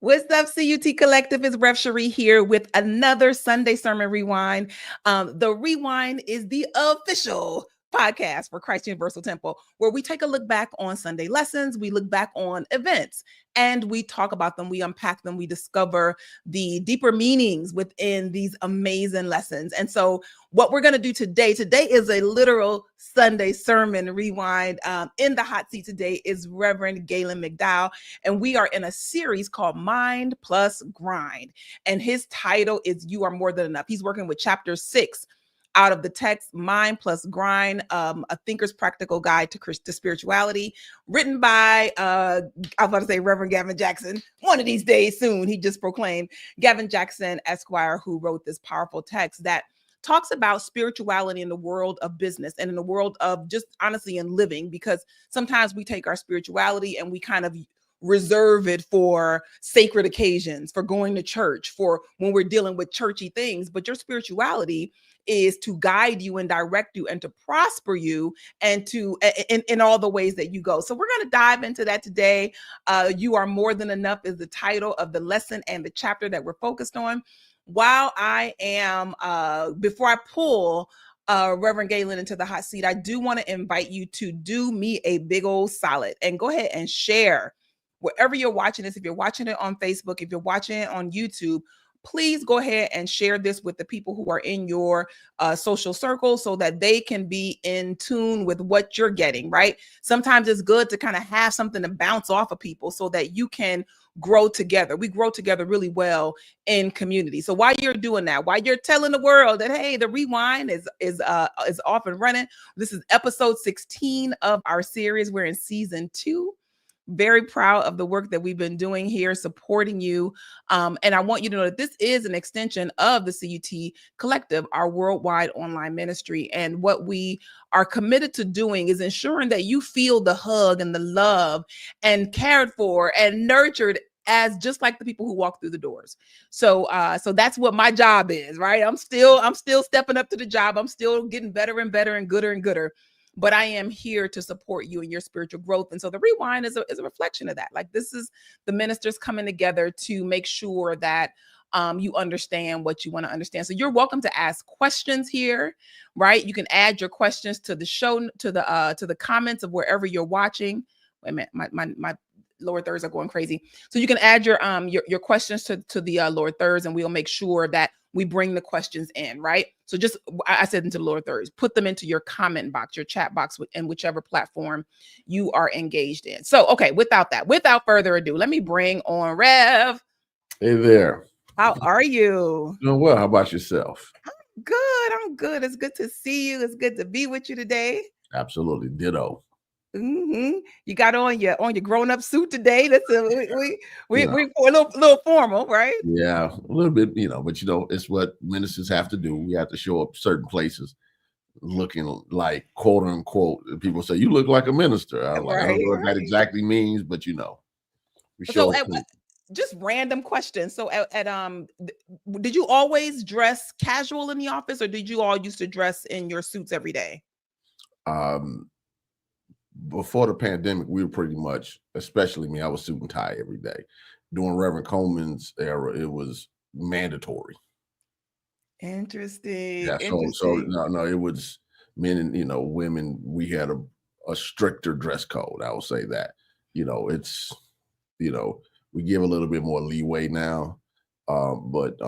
What's up, CUT Collective? It's Rev Sheree here with another Sunday Sermon Rewind. The Rewind is the official podcast for Christ Universal Temple, where we take a look back on Sunday lessons, we look back on events, and we talk about them, we unpack them, we discover the deeper meanings within these amazing lessons. And so what we're going to do today is a literal Sunday Sermon Rewind. In the hot seat today is Reverend Gaylon McDowell, and we are in a series called Mind Plus Grind. And his title is You Are More Than Enough. He's working with chapter 6 out of the text, Mind Plus Grind, a thinker's practical guide to spirituality, written by, I was about to say Reverend Gavin Jackson. One of these days soon, he just proclaimed, Gavin Jackson, Esquire, who wrote this powerful text that talks about spirituality in the world of business and in the world of just honestly in living, because sometimes we take our spirituality and we kind of reserve it for sacred occasions, for going to church, for when we're dealing with churchy things. But your spirituality is to guide you and direct you and to prosper you and to in all the ways that you go. So we're going to dive into that today. You Are More Than Enough is the title of the lesson and the chapter that we're focused on. While I am, before I pull Reverend Gaylon into the hot seat, I do want to invite you to do me a big old solid and go ahead and share wherever you're watching this. If you're watching it on Facebook, if you're watching it on YouTube, please go ahead and share this with the people who are in your social circle so that they can be in tune with what you're getting, right? Sometimes it's good to kind of have something to bounce off of people so that you can grow together. We grow together really well in community. So while you're doing that, while you're telling the world that, hey, the Rewind is off and running, this is episode 16 of our series. We're in season 2. Very proud of the work that we've been doing here, supporting you. And I want you to know that this is an extension of the CUT Collective, our worldwide online ministry. And what we are committed to doing is ensuring that you feel the hug and the love and cared for and nurtured as just like the people who walk through the doors. So that's what my job is, right? I'm still stepping up to the job. I'm still getting better and better and gooder. But I am here to support you in your spiritual growth. And so the Rewind is a reflection of that. Like, this is the ministers coming together to make sure that you understand what you want to understand. So you're welcome to ask questions here, right? You can add your questions to the show, to the comments of wherever you're watching. Wait a minute, my lower thirds are going crazy. So you can add your questions to the lower thirds, and we'll make sure that we bring the questions in, right? So just, I said into the lower thirds, put them into your comment box, your chat box, in whichever platform you are engaged in. So, okay, without further ado, let me bring on Rev. Hey there. How are you? Doing well. How about yourself? I'm good. It's good to see you. It's good to be with you today. Absolutely. Ditto. Mm-hmm. You got on your grown-up suit today. That's we're a little formal, right? Yeah, a little bit, but it's what ministers have to do. We have to show up certain places looking like, quote unquote, people say, you look like a minister. I'm like, I don't know what that exactly means, but we show up. Just random questions. So did you always dress casual in the office, or did you all used to dress in your suits every day? Before the pandemic, we were pretty much, especially me, I was suit and tie every day. During Reverend Coleman's era, it was mandatory. Interesting. Yeah, so no, it was men and women. We had a stricter dress code. I will say that. It's we give a little bit more leeway now, but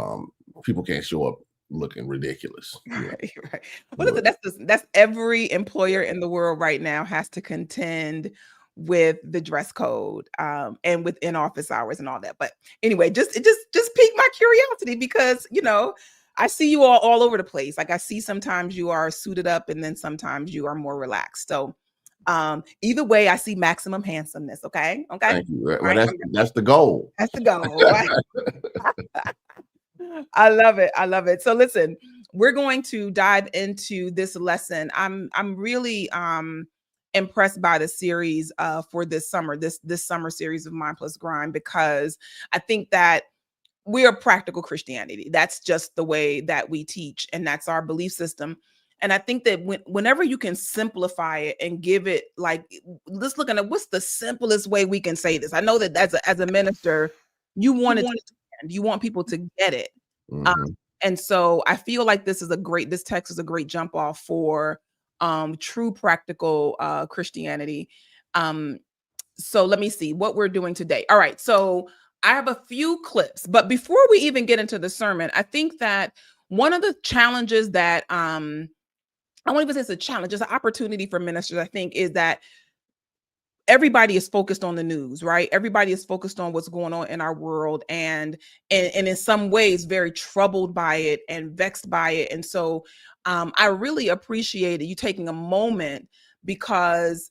people can't show up looking ridiculous. Right. Well, listen, that's every employer in the world right now has to contend with the dress code and with in-office hours and all that. But anyway, just piqued my curiosity because I see you all over the place. Like, I see sometimes you are suited up and then sometimes you are more relaxed. So either way, I see maximum handsomeness. Okay. Thank you. Well, right? That's the goal. That's the goal. Right? I love it. So listen, we're going to dive into this lesson. I'm really impressed by the series for this summer, this summer series of Mind Plus Grind, because I think that we are practical Christianity. That's just the way that we teach, and that's our belief system. And I think that whenever you can simplify it and give it, like, let's look at what's the simplest way we can say this. I know that as a minister, You want it to stand. You want people to get it. Mm-hmm. And so I feel like this text is a great jump off for true practical Christianity. So let me see what we're doing today. All right. So I have a few clips, but before we even get into the sermon, I think that one of the challenges that I won't even say it's a challenge, it's an opportunity for ministers, I think, is that everybody is focused on the news, right? Everybody is focused on what's going on in our world, and in some ways very troubled by it and vexed by it. And so I really appreciated you taking a moment, because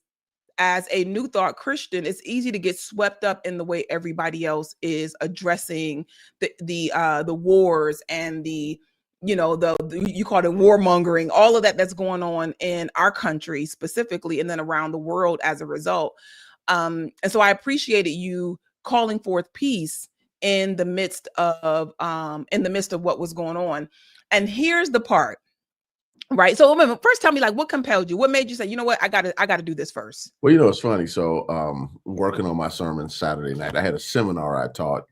as a New Thought Christian, it's easy to get swept up in the way everybody else is addressing the wars and the you call it warmongering, all of that's going on in our country specifically, and then around the world as a result. And so I appreciated you calling forth peace in the midst of what was going on. And here's the part. Right. So first tell me, like, what compelled you? What made you say, you know what, I gotta do this first? Well, it's funny. So working on my sermon Saturday night, I had a seminar I taught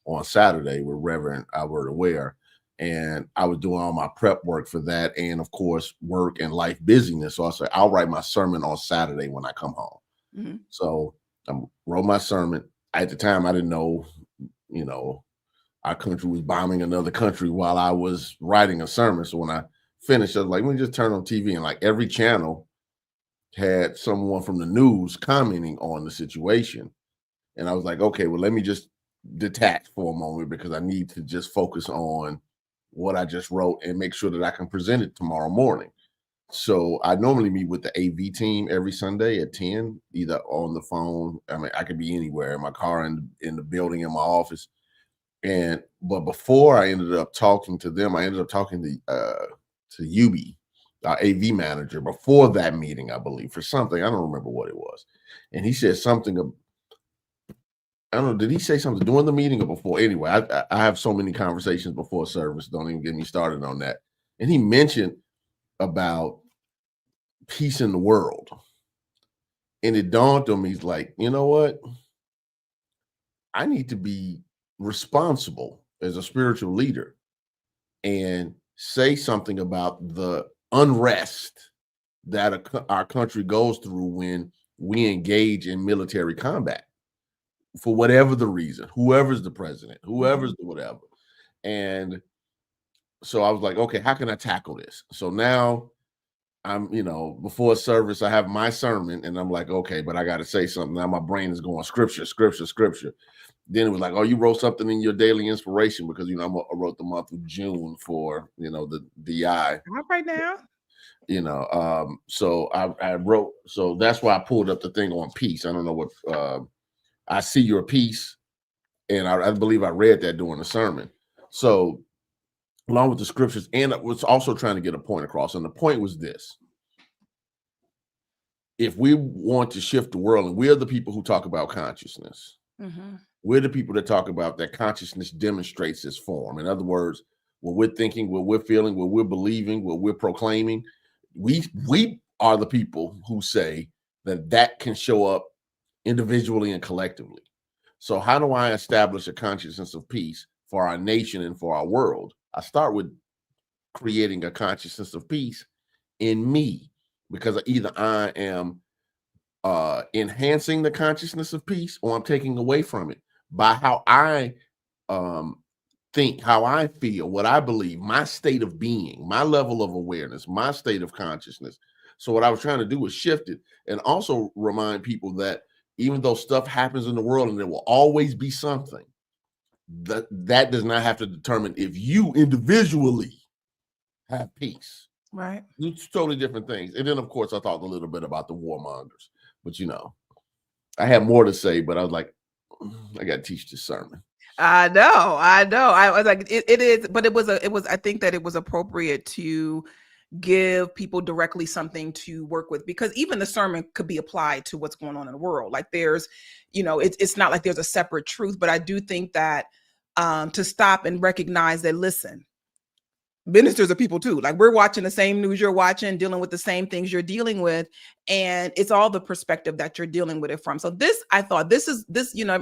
on Saturday with Reverend Albert Aware, and I was doing all my prep work for that, and of course work and life busyness. So I said, I'll write my sermon on Saturday when I come home. Mm-hmm. So I wrote my sermon. At the time, I didn't know, our country was bombing another country while I was writing a sermon. So when I finished, I was like, let me just turn on TV, and like every channel had someone from the news commenting on the situation. And I was like, okay, well, let me just detach for a moment, because I need to just focus on what I just wrote and make sure that I can present it tomorrow morning. So I normally meet with the AV team every Sunday at 10, either on the phone. I mean, I could be anywhere, in my car, in the building, in my office. But before I ended up talking to them, I ended up talking to Yubi, our AV manager, before that meeting, I believe, for something. I don't remember what it was. And he said something, I don't know, did he say something during the meeting or before? Anyway, I have so many conversations before service. Don't even get me started on that. And he mentioned about peace in the world. And it dawned on me, he's like, you know what? I need to be responsible as a spiritual leader and say something about the unrest that our country goes through when we engage in military combat, for whatever the reason, whoever's the president, whoever's the whatever. And so I was like, okay, how can I tackle this? So now I'm, before service, I have my sermon, and I'm like, okay, but I got to say something. Now my brain is going scripture. Then it was like, oh, you wrote something in your daily inspiration, because, I wrote the month of June for, the DI. Right now. So I wrote, so that's why I pulled up the thing on peace. I don't know what, I see your peace. And I believe I read that during the sermon. So along with the scriptures, and I was also trying to get a point across. And the point was this: if we want to shift the world, and we're the people who talk about consciousness, we're the people that talk about that consciousness demonstrates its form. In other words, what we're thinking, what we're feeling, what we're believing, what we're proclaiming, we are the people who say that can show up individually and collectively. So how do I establish a consciousness of peace for our nation and for our world? I start with creating a consciousness of peace in me, because either I am enhancing the consciousness of peace, or I'm taking away from it by how I think, how I feel, what I believe, my state of being, my level of awareness, my state of consciousness. So what I was trying to do was shift it, and also remind people that even though stuff happens in the world and there will always be something, that does not have to determine if you individually have peace. Right. It's totally different things. And then, of course, I talked a little bit about the warmongers, but I had more to say, but I was like, I got to teach this sermon. I know. I was like, it is, but I think that it was appropriate to give people directly something to work with, because even the sermon could be applied to what's going on in the world. Like there's, it's not like there's a separate truth, but I do think that to stop and recognize that, listen, ministers are people too. Like we're watching the same news you're watching, dealing with the same things you're dealing with. And it's all the perspective that you're dealing with it from. So I thought this,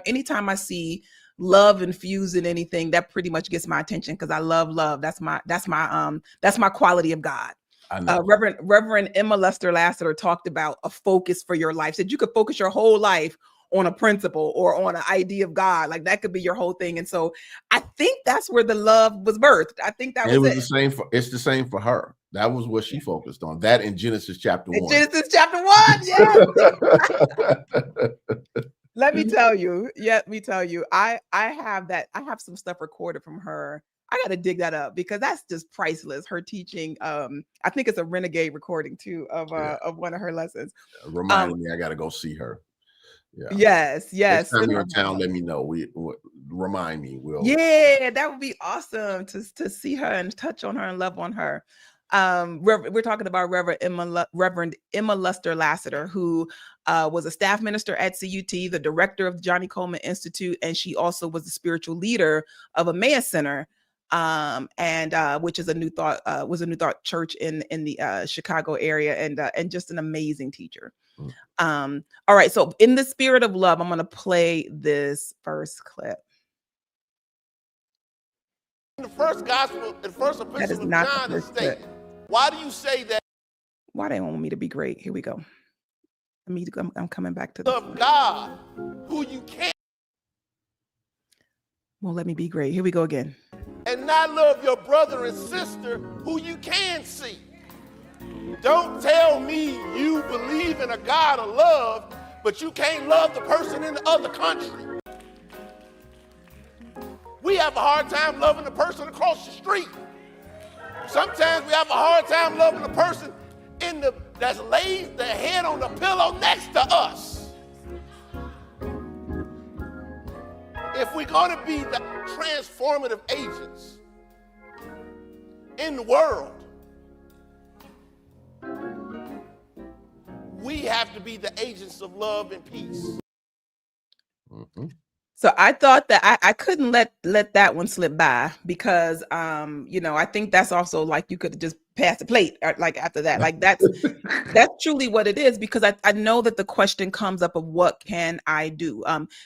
anytime I see love infused in anything, that pretty much gets my attention because I love love. That's my quality of God. I know. Reverend Emma Lester Lassiter talked about a focus for your life. Said you could focus your whole life on a principle or on an idea of God. Like that could be your whole thing. And so I think that's where the love was birthed. I think that was the same for, it's the same for her. That was what she focused on. That in Genesis chapter 1. Genesis chapter 1, yes. Let me tell you. I have some stuff recorded from her. I got to dig that up because that's just priceless. Her teaching. I think it's a renegade recording too of one of her lessons. Reminding me, I got to go see her. Yeah. Yes. Next time you're in town, let me know. Remind me. Yeah, that would be awesome to see her and touch on her and love on her. We're talking about Reverend Emma Luster Lassiter, who was a staff minister at CUT, the director of the Johnny Coleman Institute, and she also was the spiritual leader of Emmaus Center, which is a New Thought church in the Chicago area, and just an amazing teacher. All right, so in the spirit of love, I'm going to play this first clip. In the first gospel, the first epistle of John is stated. Why do you say that? Why they want me to be great? Here we go. I'm coming back to the love God, who you can't. Won't let me be great. Here we go again. And not love your brother and sister who you can see. Don't tell me you believe in a God of love, but you can't love the person in the other country. We have a hard time loving the person across the street. Sometimes we have a hard time loving the person that's laid their head on the pillow next to us. If we're going to be the transformative agents in the world, we have to be the agents of love and peace. Mm-hmm. So I thought that I couldn't let that one slip by because, I think that's also like you could just pass the plate like after that. Like that's truly what it is, because I know that the question comes up of what can I do?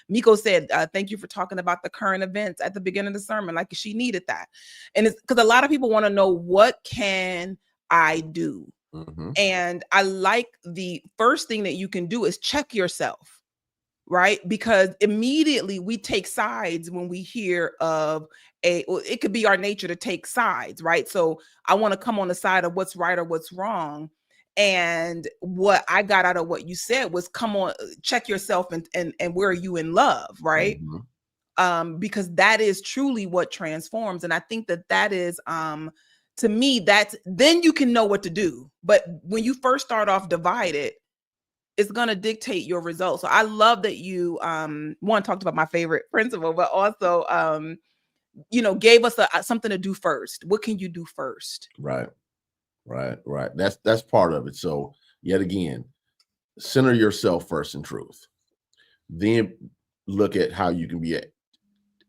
Miko said, thank you for talking about the current events at the beginning of the sermon. Like she needed that. And it's because a lot of people want to know, what can I do? Mm-hmm. And I like the first thing that you can do is check yourself. Right? Because immediately we take sides when we hear of it could be our nature to take sides, right? So I want to come on the side of what's right or what's wrong. And what I got out of what you said was, come on, check yourself and where are you in love, right? Mm-hmm. Because that is truly what transforms. And I think that is, to me, then you can know what to do. But when you first start off divided, it's going to dictate your results. So I love that you, one, talked about my favorite principle, but also, gave us something to do first. What can you do first? Right. That's part of it. So yet again, center yourself first in truth. Then look at how you can be an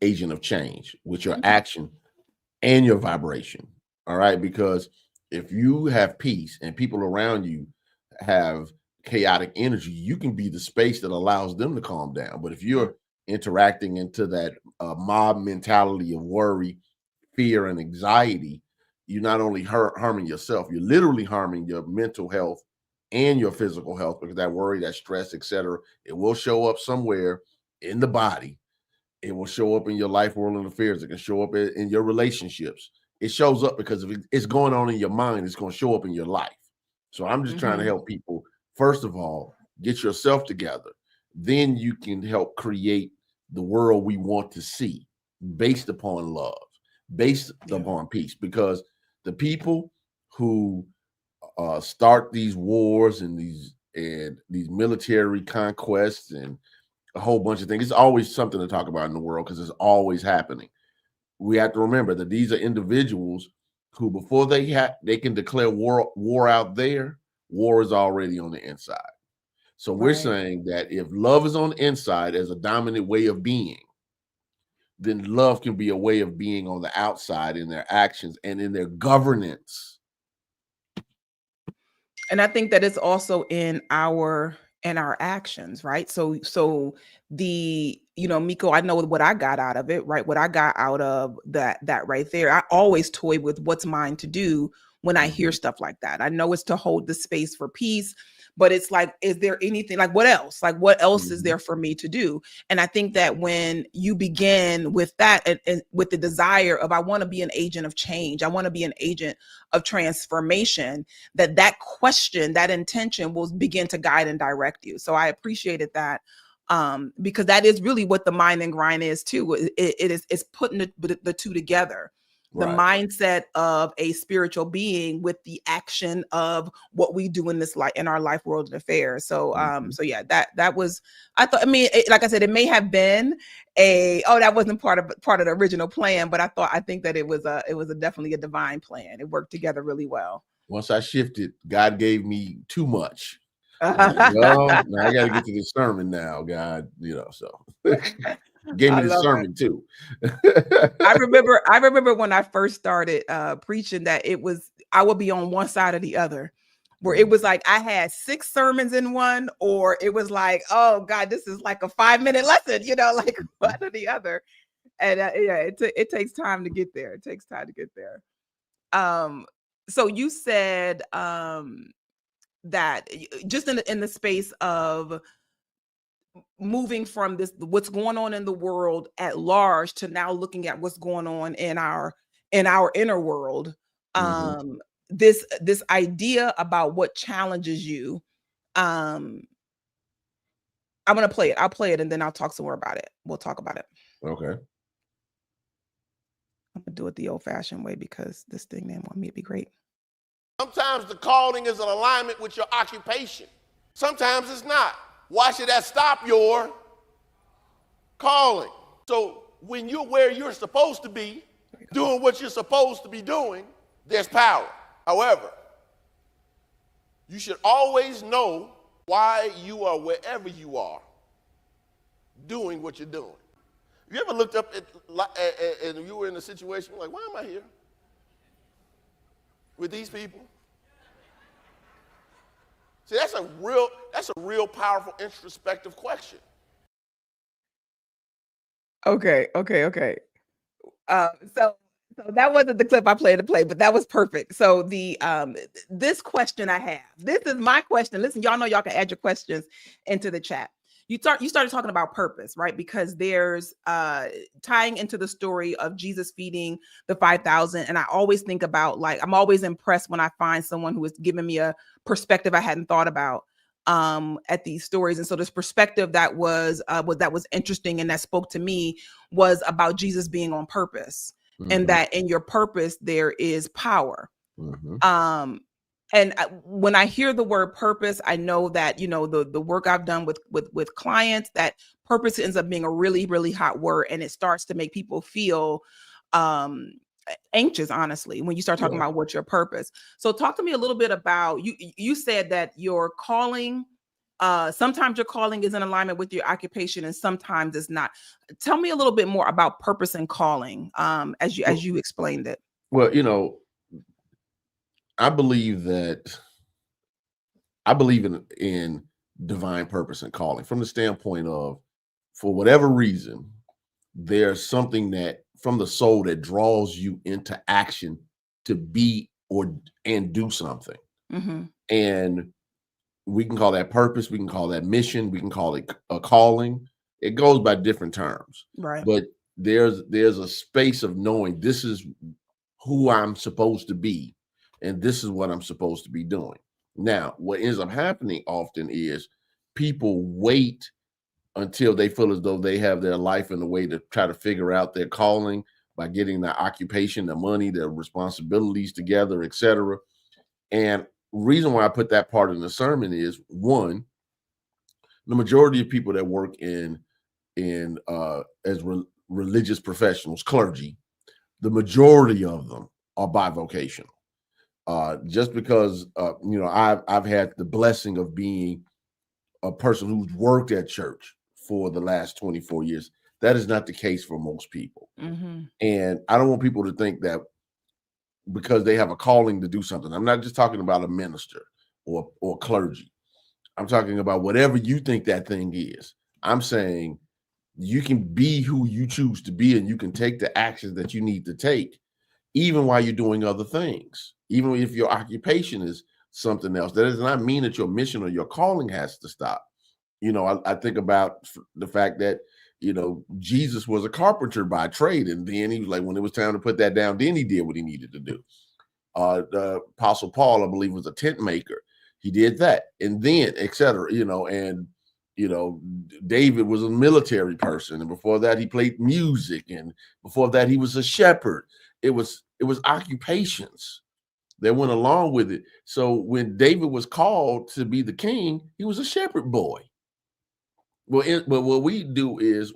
agent of change with your action and your vibration. All right. Because if you have peace and people around you have chaotic energy, you can be the space that allows them to calm down. But if you're interacting into that mob mentality of worry, fear, and anxiety, you're not only harming yourself, you're literally harming your mental health and your physical health, because that worry, that stress, etc., it will show up somewhere in the body. It will show up in your life, world, and affairs. It can show up in your relationships. It shows up because if it's going on in your mind, it's going to show up in your life. So I'm just trying to help people. First of all, get yourself together. Then you can help create the world we want to see based upon love, based upon peace. Because the people who start these wars and these military conquests and a whole bunch of things, it's always something to talk about in the world because it's always happening. We have to remember that these are individuals who, before they can declare war out there, war is already on the inside. So we're saying that if love is on the inside as a dominant way of being, then love can be a way of being on the outside in their actions and in their governance. And I think that it's also in our and our actions, right? So the, Miko, I know what I got out of it, right? What I got out of that right there. I always toy with what's mine to do when I hear stuff like that. I know it's to hold the space for peace, but it's like, is there anything like what else? Like what else is there for me to do? And I think that when you begin with that and with the desire of, I want to be an agent of change, I want to be an agent of transformation, that question, that intention will begin to guide and direct you. So I appreciated that. Because that is really what the mind and grind is too. It's putting the two together. The mindset of a spiritual being with the action of what we do in this life, in our life, world, and affairs. So, so yeah, that was, I thought, I mean, like I said, it may have been that wasn't part of the original plan, but I think that it was definitely a divine plan. It worked together really well. Once I shifted, God gave me too much. Well, now I got to get to this sermon now, God, so gave me the sermon too. I remember when I first started preaching that I would be on one side or the other, where it was like I had 6 sermons in one, or it was like, oh God, this is like a 5-minute lesson, like one or the other. And it takes time to get there. It takes time to get there. So you said that just in the space of moving from this, what's going on in the world at large, to now looking at what's going on in our inner world. This idea about what challenges you. I'm going to play it. I'll play it and then I'll talk some more about it. We'll talk about it. Okay. I'm going to do it the old-fashioned way because this thing didn't want me to be great. Sometimes the calling is in alignment with your occupation. Sometimes it's not. Why should that stop your calling? So when you're where you're supposed to be, doing what you're supposed to be doing, there's power. However, you should always know why you are wherever you are, doing what you're doing. You ever looked up and you were in a situation like, why am I here with these people? See, that's a real powerful introspective question. Okay. So that wasn't the clip I planned to play, but that was perfect. So this question I have, this is my question. Listen, y'all know y'all can add your questions into the chat. You started talking about purpose, right? Because there's tying into the story of Jesus feeding the 5,000. And I always think about, like, I'm always impressed when I find someone who is giving me a perspective I hadn't thought about at these stories. And so this perspective that was interesting and that spoke to me was about Jesus being on purpose, and that in your purpose, there is power. And when I hear the word purpose, I know that, the work I've done with clients, that purpose ends up being a really, really hot word. And it starts to make people feel anxious, honestly, when you start talking about what's your purpose. So talk to me a little bit about, you said that your calling, sometimes your calling is in alignment with your occupation and sometimes it's not. Tell me a little bit more about purpose and calling as you explained it. Well, I believe in divine purpose and calling from the standpoint of, for whatever reason, there's something that from the soul that draws you into action to be and do something. And we can call that purpose, we can call that mission, we can call it a calling. It goes by different terms. Right. But there's a space of knowing this is who I'm supposed to be. And this is what I'm supposed to be doing. Now, what ends up happening often is people wait until they feel as though they have their life in a way to try to figure out their calling by getting their occupation, their money, their responsibilities together, etc. And reason why I put that part in the sermon is, one, the majority of people that work as religious professionals, clergy, the majority of them are bivocational. Just because, I've had the blessing of being a person who's worked at church for the last 24 years. That is not the case for most people. And I don't want people to think that because they have a calling to do something. I'm not just talking about a minister or clergy. I'm talking about whatever you think that thing is. I'm saying you can be who you choose to be, and you can take the actions that you need to take, even while you're doing other things, even if your occupation is something else. That does not mean that your mission or your calling has to stop. I think about the fact that, Jesus was a carpenter by trade. And then he was like, when it was time to put that down, then he did what he needed to do. The Apostle Paul, I believe, was a tent maker. He did that. And then, et cetera, and, David was a military person. And before that, he played music. And before that, he was a shepherd. It was occupations that went along with it. So when David was called to be the king, he was a shepherd boy. But what we do is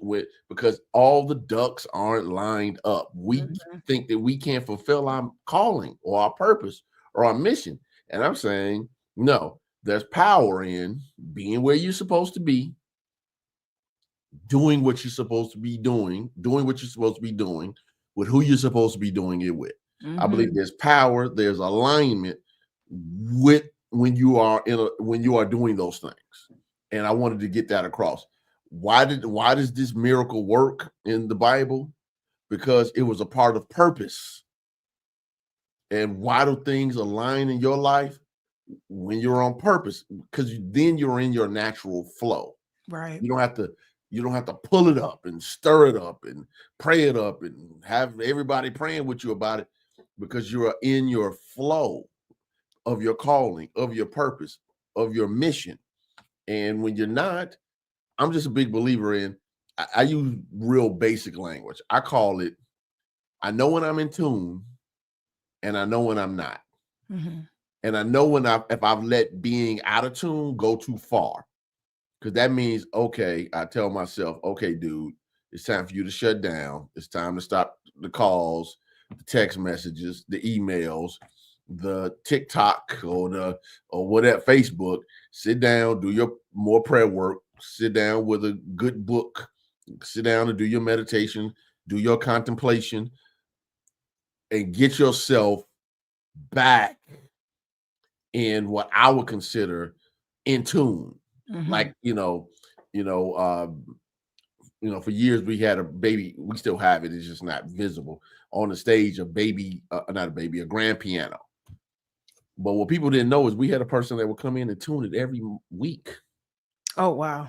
because all the ducks aren't lined up, we think that we can't fulfill our calling or our purpose or our mission. And I'm saying, no, there's power in being where you're supposed to be, doing what you're supposed to be doing what you're supposed to be doing with who you're supposed to be doing it with. I believe there's power, there's alignment with when you are doing those things. And I wanted to get that across. Why does this miracle work in the Bible? Because it was a part of purpose. And why do things align in your life? When you're on purpose, because then you're in your natural flow. Right. You don't have to pull it up and stir it up and pray it up and have everybody praying with you about it, because you are in your flow of your calling, of your purpose, of your mission. And when you're not, I'm just a big believer in, I use real basic language. I call it, I know when I'm in tune and I know when I'm not. And I know if I've let being out of tune go too far, because that means, okay, I tell myself, okay, dude, it's time for you to shut down. It's time to stop the calls, the text messages, the emails, the TikTok or whatever, Facebook. Sit down, do your more prayer work, sit down with a good book, sit down and do your meditation, do your contemplation, and get yourself back in what I would consider in tune. Like, for years we had a baby, we still have it, it's just not visible on the stage, a grand piano. But what people didn't know is we had a person that would come in and tune it every week. Oh, wow.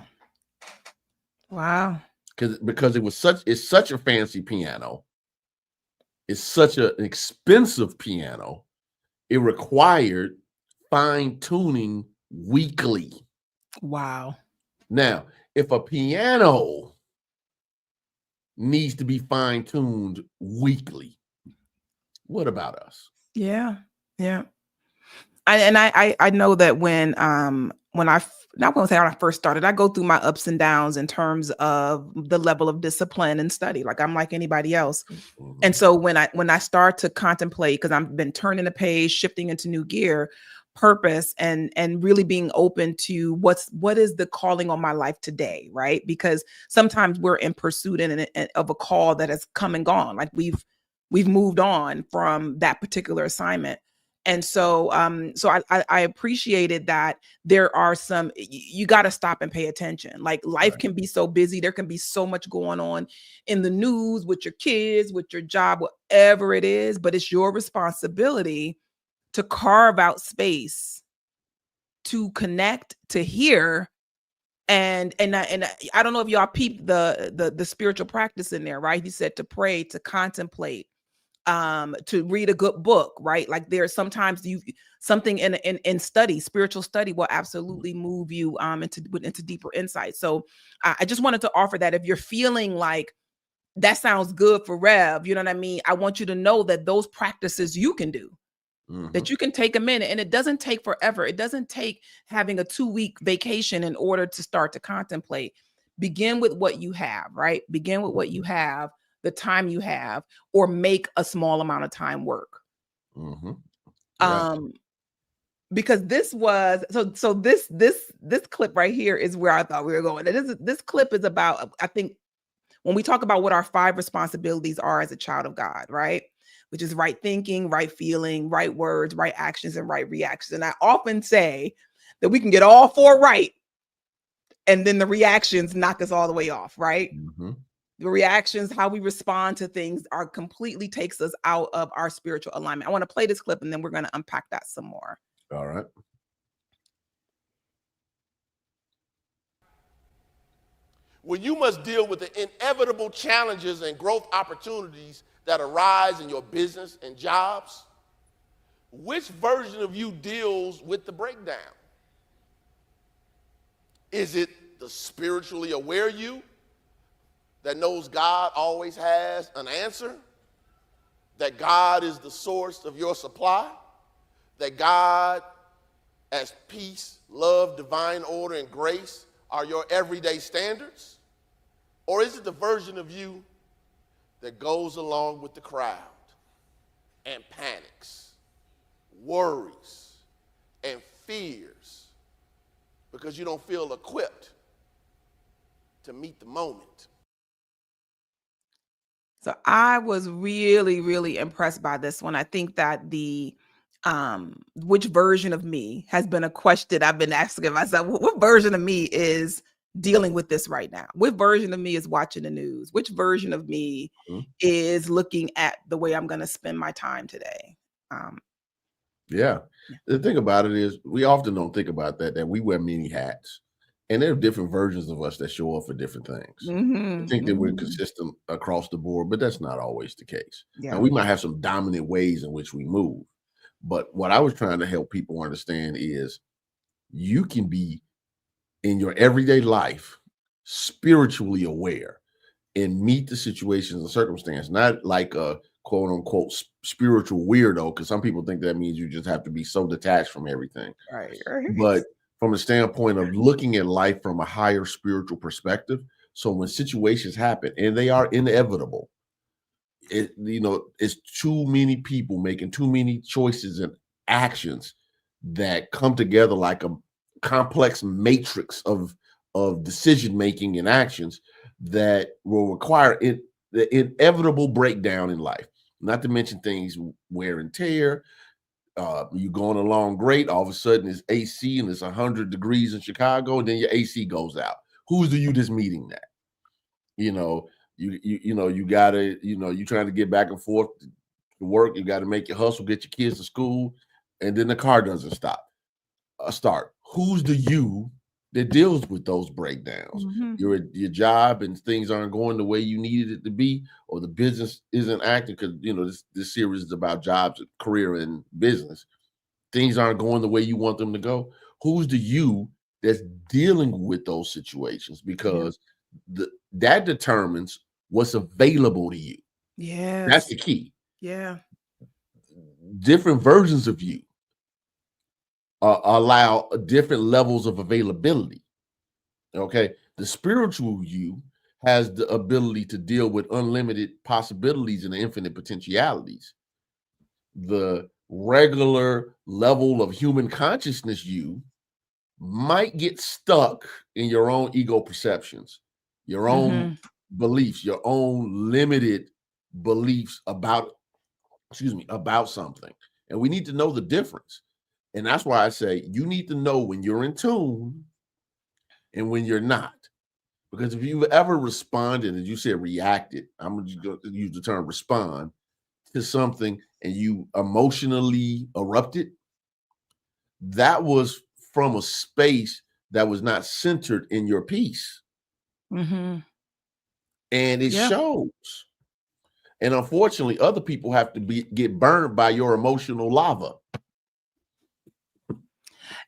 Wow. Because it's such a fancy piano. It's such an expensive piano. It required fine tuning weekly. Wow. Now, if a piano needs to be fine tuned weekly, what about us? Yeah. Yeah. I know that when I first started, I go through my ups and downs in terms of the level of discipline and study. Like I'm like anybody else. And so when I start to contemplate, because I've been turning the page, shifting into new gear, purpose, and really being open to what is the calling on my life today, right? Because sometimes we're in pursuit of a call that has come and gone. Like we've moved on from that particular assignment. And so I appreciated that there are some, you got to stop and pay attention. Like life can be so busy. There can be so much going on in the news with your kids, with your job, whatever it is, but it's your responsibility to carve out space to connect, to hear. And I don't know if y'all peep the spiritual practice in there, right? He said to pray, to contemplate, to read a good book, right? Like there's sometimes something in study, spiritual study will absolutely move you into deeper insight. So I just wanted to offer that if you're feeling like that sounds good for Rev, you know what I mean? I want you to know that those practices you can do, that you can take a minute, and it doesn't take forever. It doesn't take having a 2-week vacation in order to start to contemplate. Begin with what you have, right? Begin with what you have, the time you have, or make a small amount of time work. Because this was so this clip right here is where I thought we were going. This clip is about, I think, when we talk about what our 5 responsibilities are as a child of God, right? Which is right thinking, right feeling, right words, right actions, and right reactions. And I often say that we can get all 4 right. And then the reactions knock us all the way off, right? Mm-hmm. The reactions, how we respond to things are completely takes us out of our spiritual alignment. I want to play this clip and then we're going to unpack that some more. All right. When you must deal with the inevitable challenges and growth opportunities that arise in your business and jobs, which version of you deals with the breakdown? Is it the spiritually aware you that knows God always has an answer? That God is the source of your supply? That God, as peace, love, divine order, and grace are your everyday standards? Or is it the version of you that goes along with the crowd and panics, worries, and fears because you don't feel equipped to meet the moment? So I was really, really impressed by this one. I think that the which version of me has been a question I've been asking myself. What version of me is dealing with this right now? What version of me is watching the news? Which version of me is looking at the way I'm going to spend my time today? Yeah. The thing about it is we often don't think about that we wear many hats. And there are different versions of us that show up for different things. I think that we're consistent across the board, but that's not always the case. Yeah. And we might have some dominant ways in which we move. But what I was trying to help people understand is you can be in your everyday life spiritually aware and meet the situations and circumstances, not like a quote unquote spiritual weirdo, because some people think that means you just have to be so detached from everything. Right. But from the standpoint of looking at life from a higher spiritual perspective, so when situations happen and they are inevitable, it's too many people making too many choices and actions that come together like a complex matrix of decision making and actions that will require the inevitable breakdown in life. Not to mention things wear and tear. You're going along great. All of a sudden, it's AC and it's 100 degrees in Chicago, and then your AC goes out. Who's the you that's meeting that? You gotta, you're trying to get back and forth to work. You got to make your hustle, get your kids to school, and then the car doesn't start. Who's the you that deals with those breakdowns? You're at your job and things aren't going the way you needed it to be, or the business isn't acting because this series is about jobs, career, and business. Things aren't going the way you want them to go. Who's the you that's dealing with those situations? Because that determines what's available to you. Yeah, That's the key. Yeah. Different versions of you allow different levels of availability. Okay. The spiritual you has the ability to deal with unlimited possibilities and infinite potentialities. The regular level of human consciousness you might get stuck in your own ego perceptions, your own beliefs, your own limited beliefs about something. And we need to know the difference. And that's why I say you need to know when you're in tune and when you're not. Because if you've ever responded, as you said, reacted, I'm going to use the term respond to something and you emotionally erupted, that was from a space that was not centered in your peace. And it shows. And unfortunately, other people have to get burned by your emotional lava.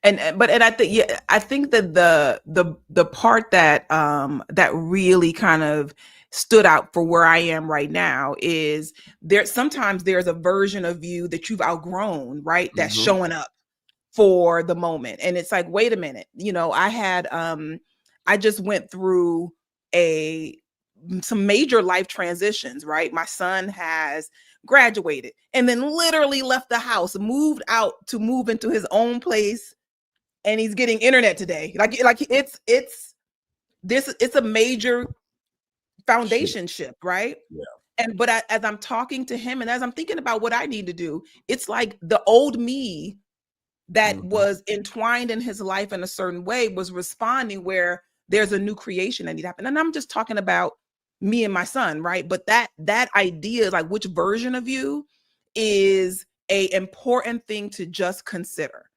And I think that the part that that really kind of stood out for where I am right now is sometimes there's a version of you that you've outgrown, right? That's showing up for the moment. And it's like, wait a minute, I just went through some major life transitions, right? My son has graduated and then literally left the house, moved out to move into his own place. And he's getting internet today. Like it's a major foundation shift, right? Yeah. But as I'm talking to him and as I'm thinking about what I need to do, it's like the old me that was entwined in his life in a certain way was responding where there's a new creation that need to happen. And I'm just talking about me and my son, right? But that idea, like which version of you, is a important thing to just consider.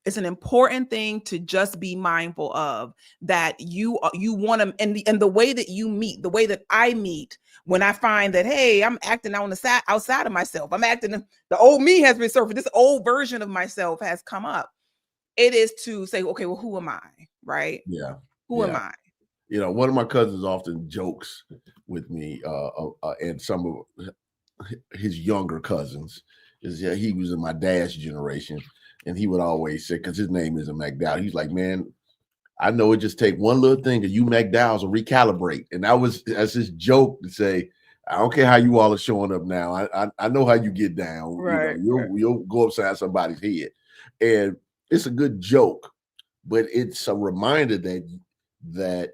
It's an important thing to just be mindful of, that you want to, and the way that you meet, the way that I meet, when I find that, hey, I'm acting on the outside of myself, I'm acting, the old me has been surfaced, this old version of myself has come up. It is to say, okay, well, who am I, right? Yeah. Who am I? You know, one of my cousins often jokes with me, and some of his younger cousins, is that he was in my dad's generation, and he would always say, because his name isn't McDowell, he's like, man, I know it just take one little thing, and you McDowells will recalibrate. And that's his joke to say, I don't care how you all are showing up now. I know how you get down. Right. You know, you'll go upside somebody's head. And it's a good joke, but it's a reminder that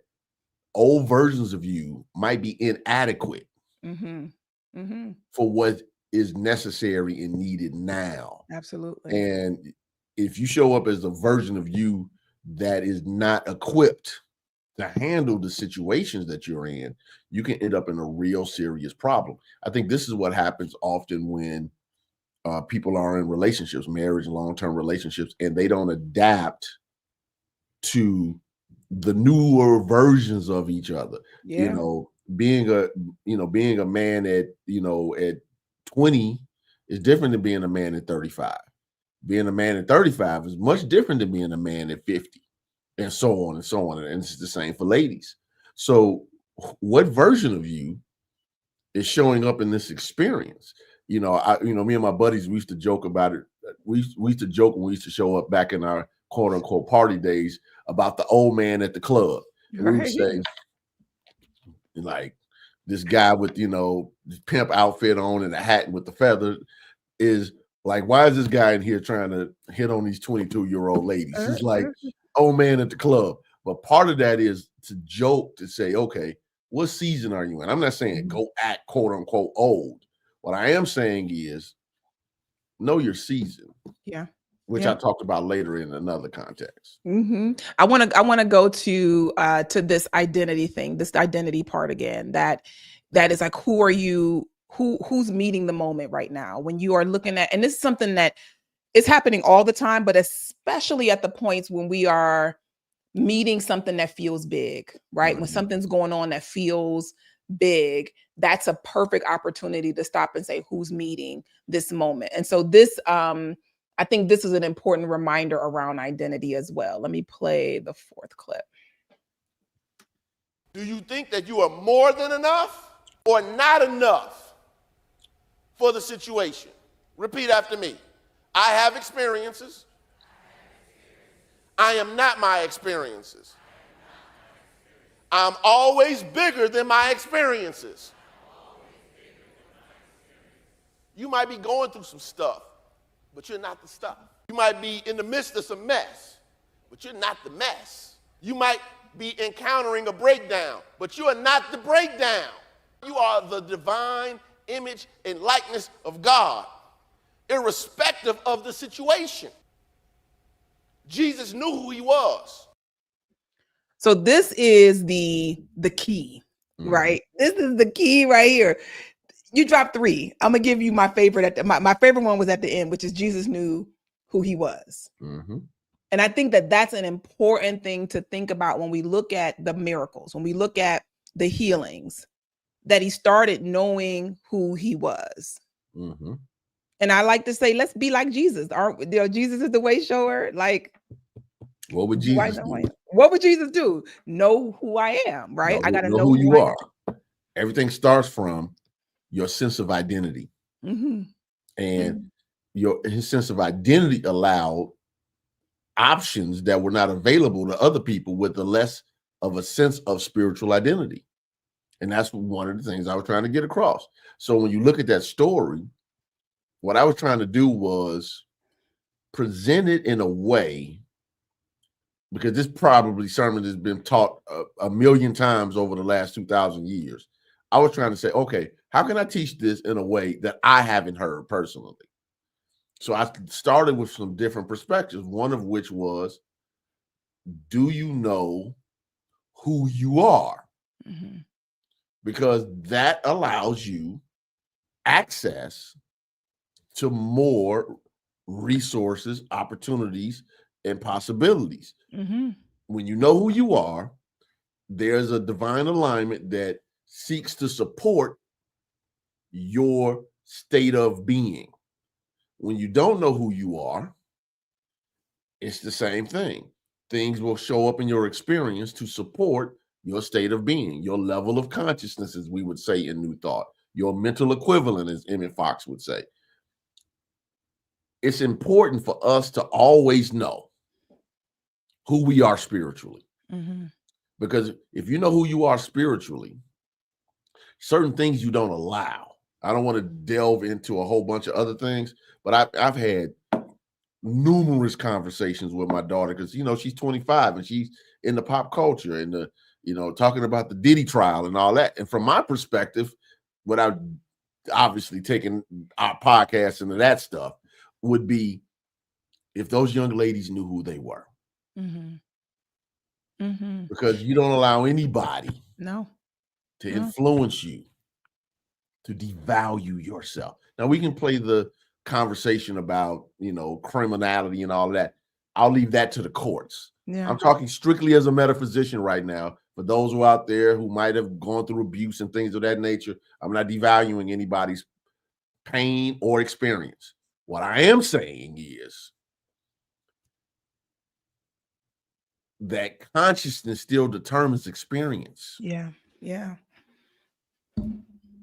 old versions of you might be inadequate for what is necessary and needed now. Absolutely. And if you show up as a version of you that is not equipped to handle the situations that you're in, you can end up in a real serious problem. I think this is what happens often when people are in relationships, marriage, long-term relationships, and they don't adapt to the newer versions of each other. Yeah. You know, being a man at 20 is different than being a man at 35. Being a man at 35 is much different than being a man at 50, and so on and so on. And it's the same for ladies. So what version of you is showing up in this experience? Me and my buddies, we used to joke about it. We used to joke when we used to show up back in our quote unquote party days about the old man at the club. Right. We would say, like, this guy with, this pimp outfit on and a hat with the feathers is like, why is this guy in here trying to hit on these 22-year-old ladies? He's like, old man at the club. But part of that is to joke, to say, okay, what season are you in? I'm not saying go act quote unquote old. What I am saying is know your season. Yeah. Which I talked about later in another context. I want to go to this identity thing, this identity part again, that is like, who are you? Who's meeting the moment right now when you are looking at, and this is something that is happening all the time, but especially at the points when we are meeting something that feels big, right? When something's going on that feels big, that's a perfect opportunity to stop and say, who's meeting this moment? And so this, I think this is an important reminder around identity as well. Let me play the fourth clip. Do you think that you are more than enough or not enough for the situation? Repeat after me. I have experiences. I am not my experiences. I'm always bigger than my experiences. You might be going through some stuff, but you're not the stuff. You might be in the midst of some mess, but you're not the mess. You might be encountering a breakdown, but you are not the breakdown. You are the divine image and likeness of God, irrespective of the situation. Jesus knew who he was. So this is the key, right? This is the key right here. You dropped 3. I'm gonna give you my favorite. My favorite one was at the end, which is Jesus knew who he was. And I think that that's an important thing to think about when we look at the miracles, when we look at the healings, that he started knowing who he was. And I like to say, let's be like Jesus. Jesus is the way shower. Like, what would Jesus do? What would Jesus do? Know who I am, right? I got to know who you are. Everything starts from your sense of identity. And his sense of identity allowed options that were not available to other people with the less of a sense of spiritual identity. And that's one of the things I was trying to get across. So when you look at that story, what I was trying to do was present it in a way, because this probably sermon has been taught a million times over the last 2,000 years. I was trying to say, okay, how can I teach this in a way that I haven't heard personally? So I started with some different perspectives, one of which was, do you know who you are? Mm-hmm. Because that allows you access to more resources, opportunities, and possibilities. Mm-hmm. When you know who you are, there's a divine alignment that seeks to support your state of being. When you don't know who you are, it's the same thing. Things will show up in your experience to support your state of being, your level of consciousness, as we would say in New Thought, your mental equivalent, as Emmett Fox would say. It's important for us to always know who we are spiritually. Mm-hmm. Because if you know who you are spiritually, certain things you don't allow. I don't want to delve into a whole bunch of other things, but I've had numerous conversations with my daughter because, you know, she's 25 and she's in the pop culture and the, you know, talking about the Diddy trial and all that. And from my perspective, without obviously taking our podcast into that stuff, would be if those young ladies knew who they were. Mm-hmm. Mm-hmm. Because you don't allow anybody No. to influence you to devalue yourself. Now we can play the conversation about, you know, criminality and all of that. I'll leave that to the courts. Yeah. I'm talking strictly as a metaphysician right now. For those who are out there who might have gone through abuse and things of that nature, I'm not devaluing anybody's pain or experience. What I am saying is that consciousness still determines experience. Yeah. Yeah.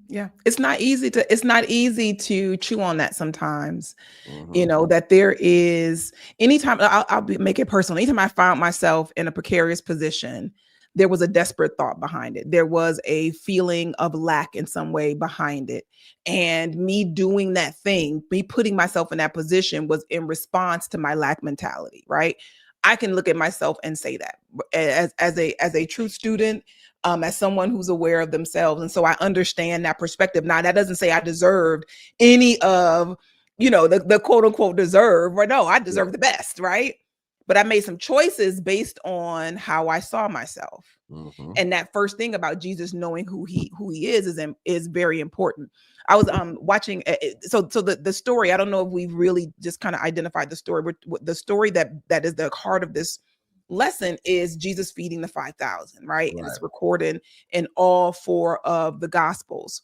Yeah. It's not easy to chew on that sometimes. Mm-hmm. You know, that there is anytime make it personal. Anytime I found myself in a precarious position, there was a desperate thought behind it. There was a feeling of lack in some way behind it. And me doing that thing, me putting myself in that position was in response to my lack mentality, right? I can look at myself and say that as a true student, as someone who's aware of themselves. And so I understand that perspective. Now, that doesn't say I deserved any of, you know, the quote unquote deserve, or no, I deserve the best, right? But I made some choices based on how I saw myself. Mm-hmm. And that first thing about Jesus knowing who he is very important. I was watching so the story, I don't know if we've really just kind of identified the story, but the story that is the heart of this lesson is Jesus feeding the 5,000, right? And it's recorded in all 4 of the Gospels.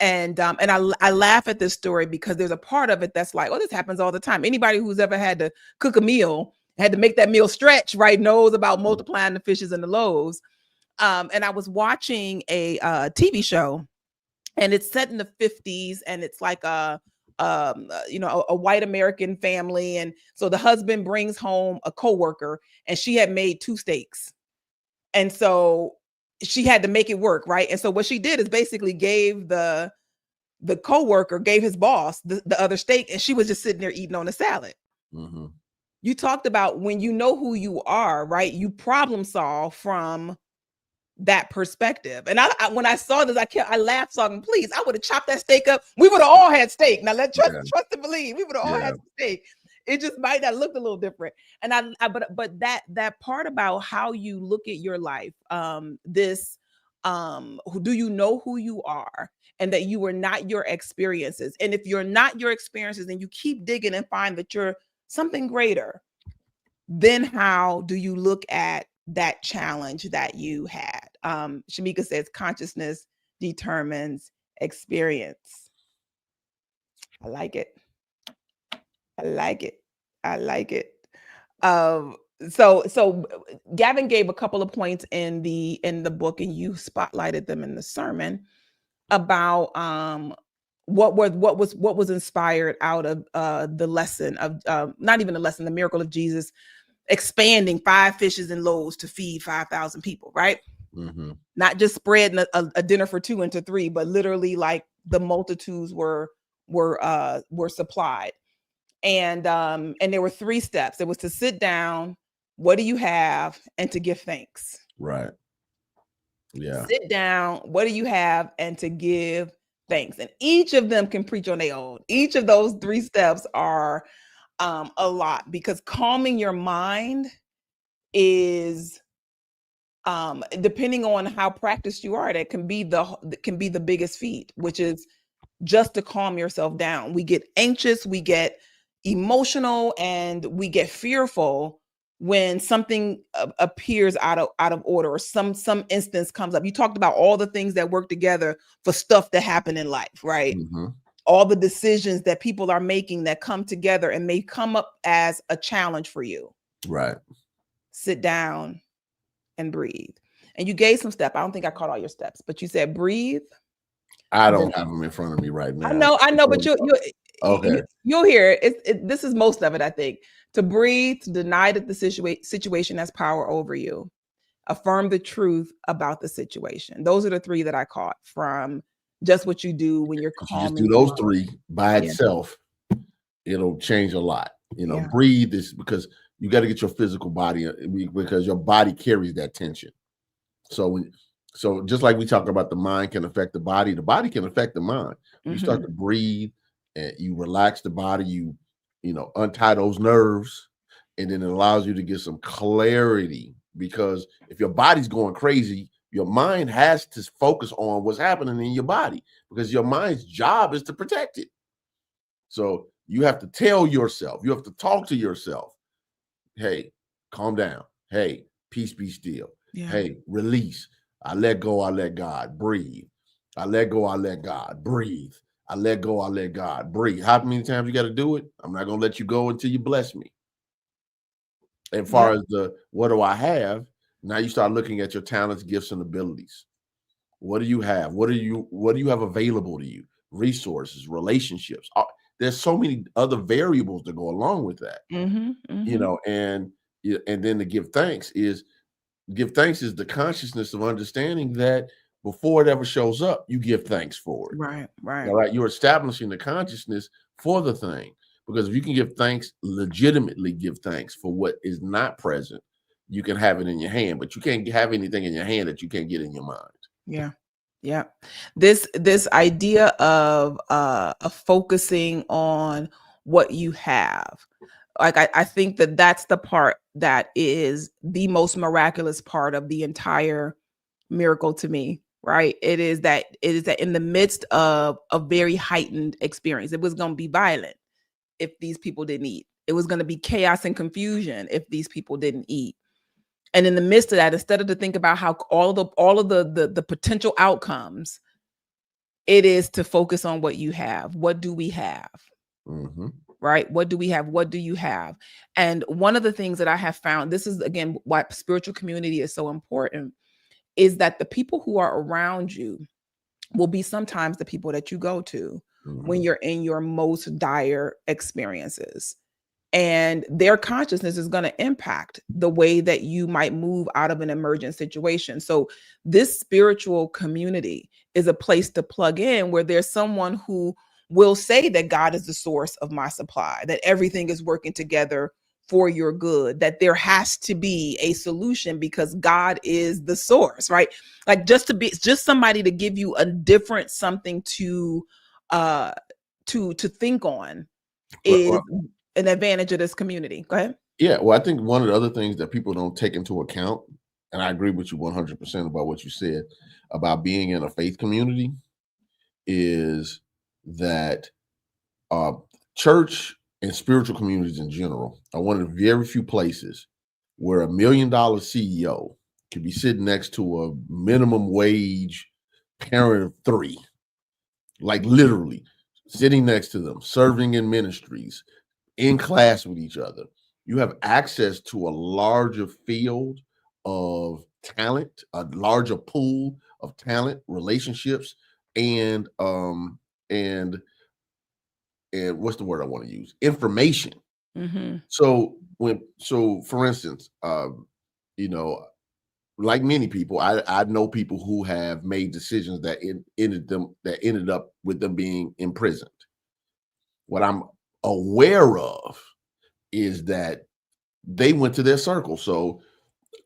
And I laugh at this story because there's a part of it that's like, oh, this happens all the time. Anybody who's ever had to cook a meal, had to make that meal stretch, right, knows about multiplying the fishes and the loaves. And I was watching a TV show, and it's set in the 50s, and it's like a white American family. And so the husband brings home a coworker, and she had made 2 steaks. And so she had to make it work, right? And so what she did is basically gave the coworker, gave his boss the other steak, and she was just sitting there eating on a salad. Mm-hmm. You talked about when you know who you are, right? You problem solve from that perspective. And I when I saw this, I laughed, talking, please, I would have chopped that steak up. We would have all had steak. Now let's trust and believe. We would have all had steak. It just might have looked a little different. And but that part about how you look at your life, do you know who you are, and that you are not your experiences? And if you're not your experiences, and you keep digging and find that you're something greater, then how do you look at that challenge that you had? Shamika says consciousness determines experience. I like it. So Gavin gave a couple of points in the book, and you spotlighted them in the sermon about what was inspired out of the lesson of not even the lesson, the miracle of Jesus expanding 5 fishes and loaves to feed 5,000 people, right? Mm-hmm. Not just spreading a dinner for 2 into 3, but literally like the multitudes were supplied. And there were 3 steps. It was to sit down, what do you have, and to give thanks. Right. Yeah. Sit down, what do you have, and to give thanks. And each of them can preach on their own. Each of those 3 steps are a lot, because calming your mind is depending on how practiced you are, that can be the biggest feat, which is just to calm yourself down. We get anxious, we get emotional, and we get fearful when something appears out of order, or some instance comes up. You talked about all the things that work together for stuff that happen in life, right? Mm-hmm. All the decisions that people are making that come together and may come up as a challenge for you. Right. Sit down and breathe. And you gave some steps. I don't think I caught all your steps, but you said breathe. I don't have them in front of me right now. I know, but okay. You'll hear it. This is most of it, I think. To breathe, to deny that the situation has power over you. Affirm the truth about the situation. Those are the 3 that I caught from just what you do when you're calming. You just do those 3 by itself, it'll change a lot. Breathe is because you got to get your physical body, because your body carries that tension. So just like we talk about the mind can affect the body can affect the mind. You start to breathe and you relax the body, you untie those nerves, and then it allows you to get some clarity, because if your body's going crazy, your mind has to focus on what's happening in your body, because your mind's job is to protect it. So you have to tell yourself, you have to talk to yourself, hey, calm down. Hey, peace, be still. Yeah. Hey, release. I let go, I let God. Breathe. I let go, I let God. Breathe. I let go, I let God. Breathe. How many times you got to do it? I'm not going to let you go until you bless me. As far as what do I have? Now you start looking at your talents, gifts, and abilities. What do you have? What do you have available to you? Resources, relationships. There's so many other variables that go along with that. And then to give thanks is the consciousness of understanding that before it ever shows up, you give thanks for it. Right. All right. You're establishing the consciousness for the thing, because if you can give thanks, legitimately give thanks for what is not present, you can have it in your hand, but you can't have anything in your hand that you can't get in your mind. Yeah. Yeah. This idea of focusing on what you have. Like, I think that's the part that is the most miraculous part of the entire miracle to me, right? It is that in the midst of a very heightened experience, it was going to be violent if these people didn't eat. It was going to be chaos and confusion if these people didn't eat. And in the midst of that, instead of to think about how all of the potential outcomes, it is to focus on what you have. What do we have? Mm-hmm. Right? What do we have? What do you have? And one of the things that I have found, this is again why spiritual community is so important, is that the people who are around you will be sometimes the people that you go to when you're in your most dire experiences. And their consciousness is going to impact the way that you might move out of an emergent situation. So this spiritual community is a place to plug in, where there's someone who will say that God is the source of my supply, that everything is working together for your good, that there has to be a solution because God is the source, right? Like just somebody to give you a different something to think on is an advantage of this community. Go ahead. Yeah, well, I think one of the other things that people don't take into account, and I agree with you 100% about what you said about being in a faith community, is that church and spiritual communities in general are one of the very few places where $1 million CEO could be sitting next to a minimum wage parent of 3, like literally sitting next to them, serving in ministries, in class with each other. You have access to a larger field of talent, a larger pool of talent, relationships, and what's the word I want to use? Information. Mm-hmm. So for instance, like many people, I know people who have made decisions that ended up with them being imprisoned. What I'm aware of is that they went to their circle. So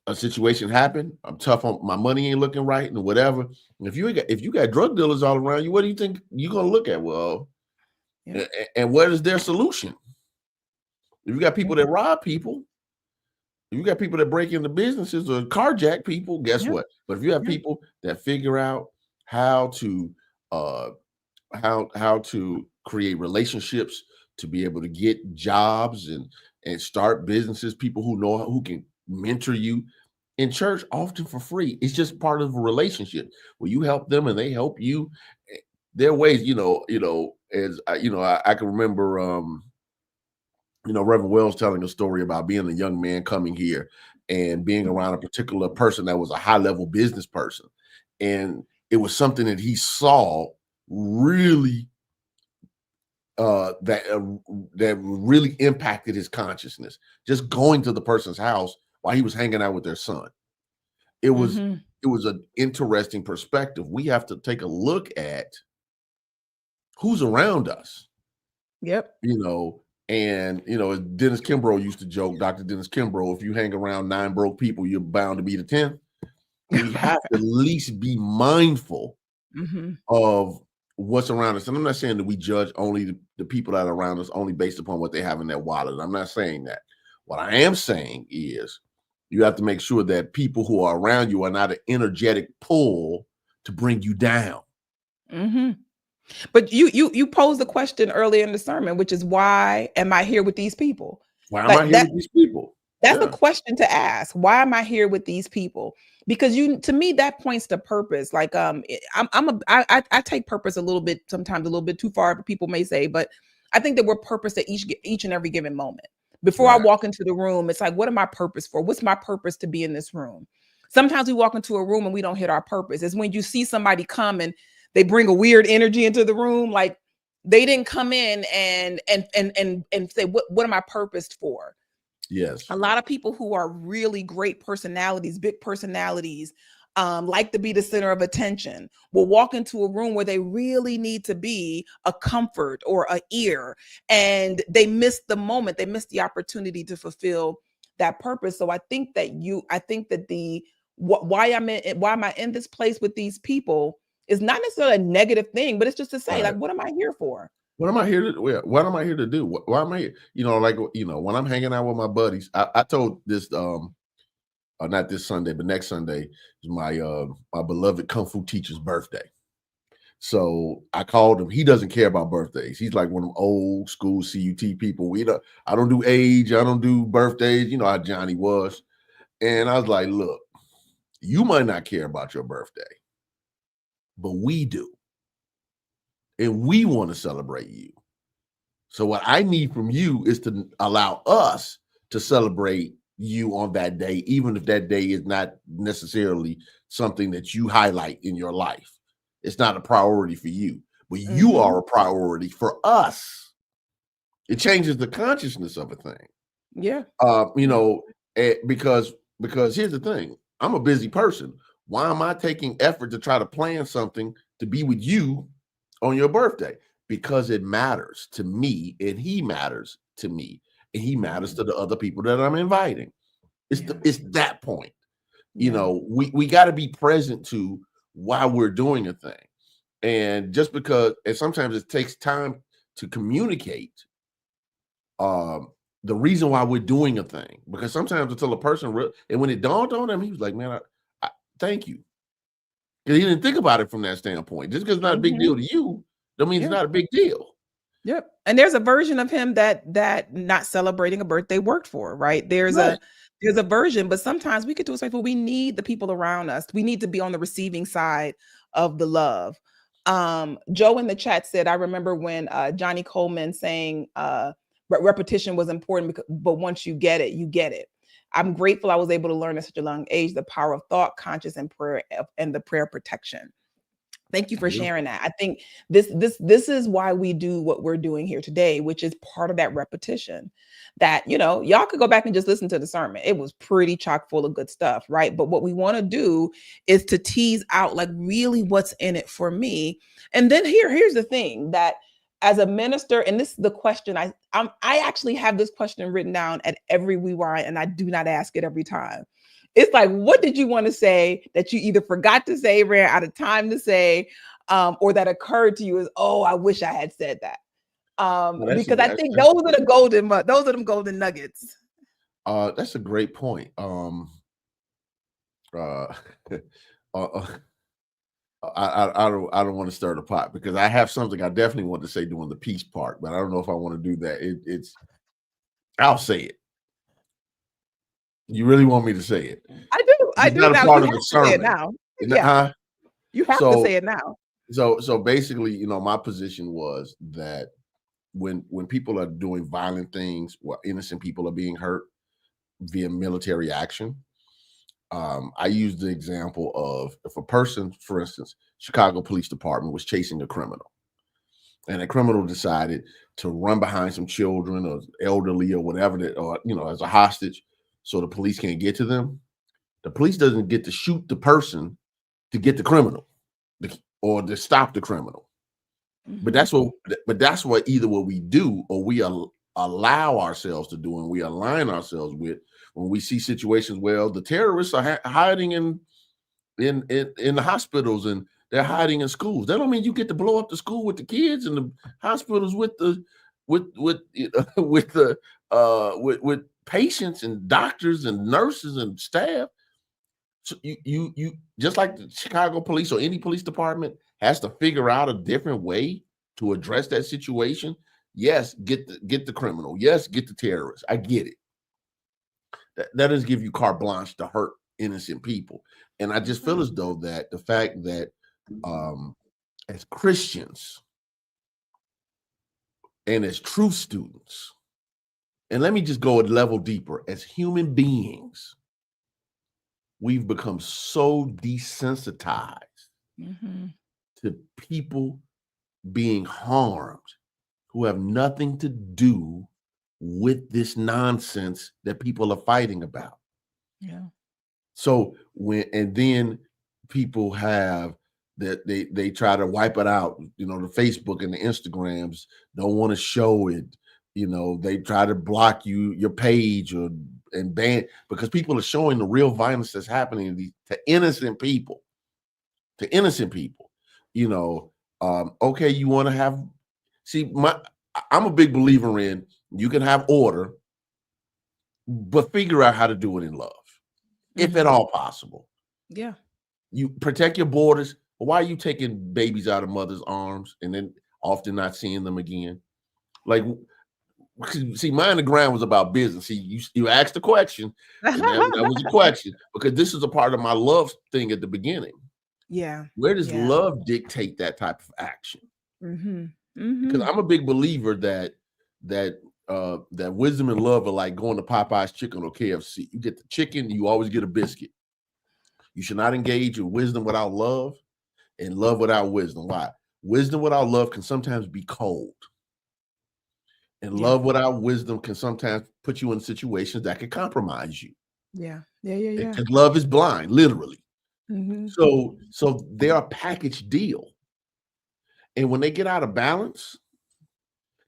a situation happened. I'm tough on my money ain't looking right and whatever. And if you got drug dealers all around you, what do you think you're gonna look at? Well, Yeah. and what is their solution? If you got people that rob people, if you got people that break into businesses or carjack people, guess what? But if you have people that figure out how to how to create relationships to be able to get jobs and start businesses, people who can mentor you in church, often for free. It's just part of a relationship where you help them and they help you. There are ways, as I can remember Reverend Wells telling a story about being a young man coming here and being around a particular person that was a high-level business person. And it was something that he saw really that really impacted his consciousness. Just going to the person's house while he was hanging out with their son. It was an interesting perspective. We have to take a look at who's around us. Yep. And as Dennis Kimbrough used to joke, Dr. Dennis Kimbrough, if you hang around 9 broke people, you're bound to be the 10th. We have to at least be mindful of what's around us. And I'm not saying that we judge only the people that are around us only based upon what they have in their wallet. I'm not saying that. What I am saying is you have to make sure that people who are around you are not an energetic pull to bring you down. But you posed the question earlier in the sermon, which is, why am I here with these people? Why am I here with these people? That's a question to ask. Why am I here with these people? Because to me, that points to purpose. Like I take purpose sometimes a little bit too far, but people may say, but I think that we're purpose at each and every given moment. Before I walk into the room, it's like, what am I purpose for? What's my purpose to be in this room? Sometimes we walk into a room and we don't hit our purpose. It's when you see somebody come and they bring a weird energy into the room, like they didn't come in and say, what am I purposed for? Yes. A lot of people who are really great personalities, big personalities, like to be the center of attention, will walk into a room where they really need to be a comfort or an ear, and they miss the moment, they miss the opportunity to fulfill that purpose. So I think that why am I in this place with these people is not necessarily a negative thing, but it's just to say, like, what am I here for? What am I here to do? What am I here to do? Why am I here? When I'm hanging out with my buddies, I told this, not this Sunday, but next Sunday is my beloved Kung Fu teacher's birthday. So I called him. He doesn't care about birthdays. He's like one of them old school CUT people. I don't do age. I don't do birthdays. You know how Johnny was. And I was like, look, you might not care about your birthday, but we do. And we want to celebrate you. So what I need from you is to allow us to celebrate you on that day, even if that day is not necessarily something that you highlight in your life. It's not a priority for you, but you are a priority for us. It changes the consciousness of a thing. Yeah. Because here's the thing. I'm a busy person. Why am I taking effort to try to plan something to be with you on your birthday? Because it matters to me, and he matters to me, and he matters to the other people that I'm inviting. It's that point. We got to be present to why we're doing a thing. And just because, and sometimes it takes time to communicate the reason why we're doing a thing, because sometimes until a person and when it dawned on him, he was like, man, I thank you. Because he didn't think about it from that standpoint. Just because it's not a big deal to you, that means it's not a big deal. Yep. And there's a version of him that not celebrating a birthday worked for, right? There's a version, but sometimes we could do it. Well, we need the people around us. We need to be on the receiving side of the love. Joe in the chat said, I remember when Johnny Coleman saying repetition was important, but once you get it, you get it. I'm grateful I was able to learn at such a young age the power of thought, conscious, and prayer, and the prayer protection. Thank you for sharing that. I think this is why we do what we're doing here today, which is part of that repetition. That, y'all could go back and just listen to the sermon. It was pretty chock full of good stuff, right? But what we want to do is to tease out, like, really what's in it for me. And then here's the thing, that as a minister, and this is the question, I actually have this question written down at every rewind, and I do not ask it every time. It's like, what did you want to say that you either forgot to say, ran out of time to say, or that occurred to you as, oh, I wish I had said that. Because I think those are them golden nuggets. That's a great point. I don't want to stir the pot because I have something I definitely want to say during the peace part, but I don't know if I want to do that. I'll say it. You really want me to say it? I do. I do. Not now. a part You of have the to say it sermon. now. Yeah. You have to say it now. So basically, my position was that when people are doing violent things, where innocent people are being hurt via military action, I use the example of if a person, for instance, Chicago Police Department was chasing a criminal, and a criminal decided to run behind some children or elderly or whatever as a hostage, so the police can't get to them. The police doesn't get to shoot the person to get the criminal or to stop the criminal. But that's what either what we do or we allow ourselves to do and we align ourselves with when we see situations where the terrorists are hiding in the hospitals and they're hiding in schools. That don't mean you get to blow up the school with the kids and the hospitals with patients and doctors and nurses and staff. So you just like the Chicago police or any police department has to figure out a different way to address that situation. Yes, get the criminal. Yes, get the terrorist. I get it. That doesn't give you carte blanche to hurt innocent people. And I just feel as though that the fact that as Christians and as truth students, and let me just go a level deeper, as human beings, we've become so desensitized to people being harmed who have nothing to do with this nonsense that people are fighting about. Yeah. So then people have that they try to wipe it out. The Facebook and the Instagrams don't want to show it. They try to block your page and ban because people are showing the real violence that's happening to innocent people. Okay, you want to have I'm a big believer in you can have order, but figure out how to do it in love, if at all possible. Yeah. You protect your borders. Why are you taking babies out of mothers' arms and then often not seeing them again? Like, see, Mind the Ground was about business. See, you asked the question, and that was a question because this is a part of my love thing at the beginning. Yeah. Where does love dictate that type of action? Because I'm a big believer that wisdom and love are like going to Popeye's Chicken or KFC. You get the chicken, you always get a biscuit. You should not engage in wisdom without love and love without wisdom. Why? Wisdom without love can sometimes be cold. And love without wisdom can sometimes put you in situations that can compromise you. Yeah. Because love is blind, literally. So they're a package deal. And when they get out of balance,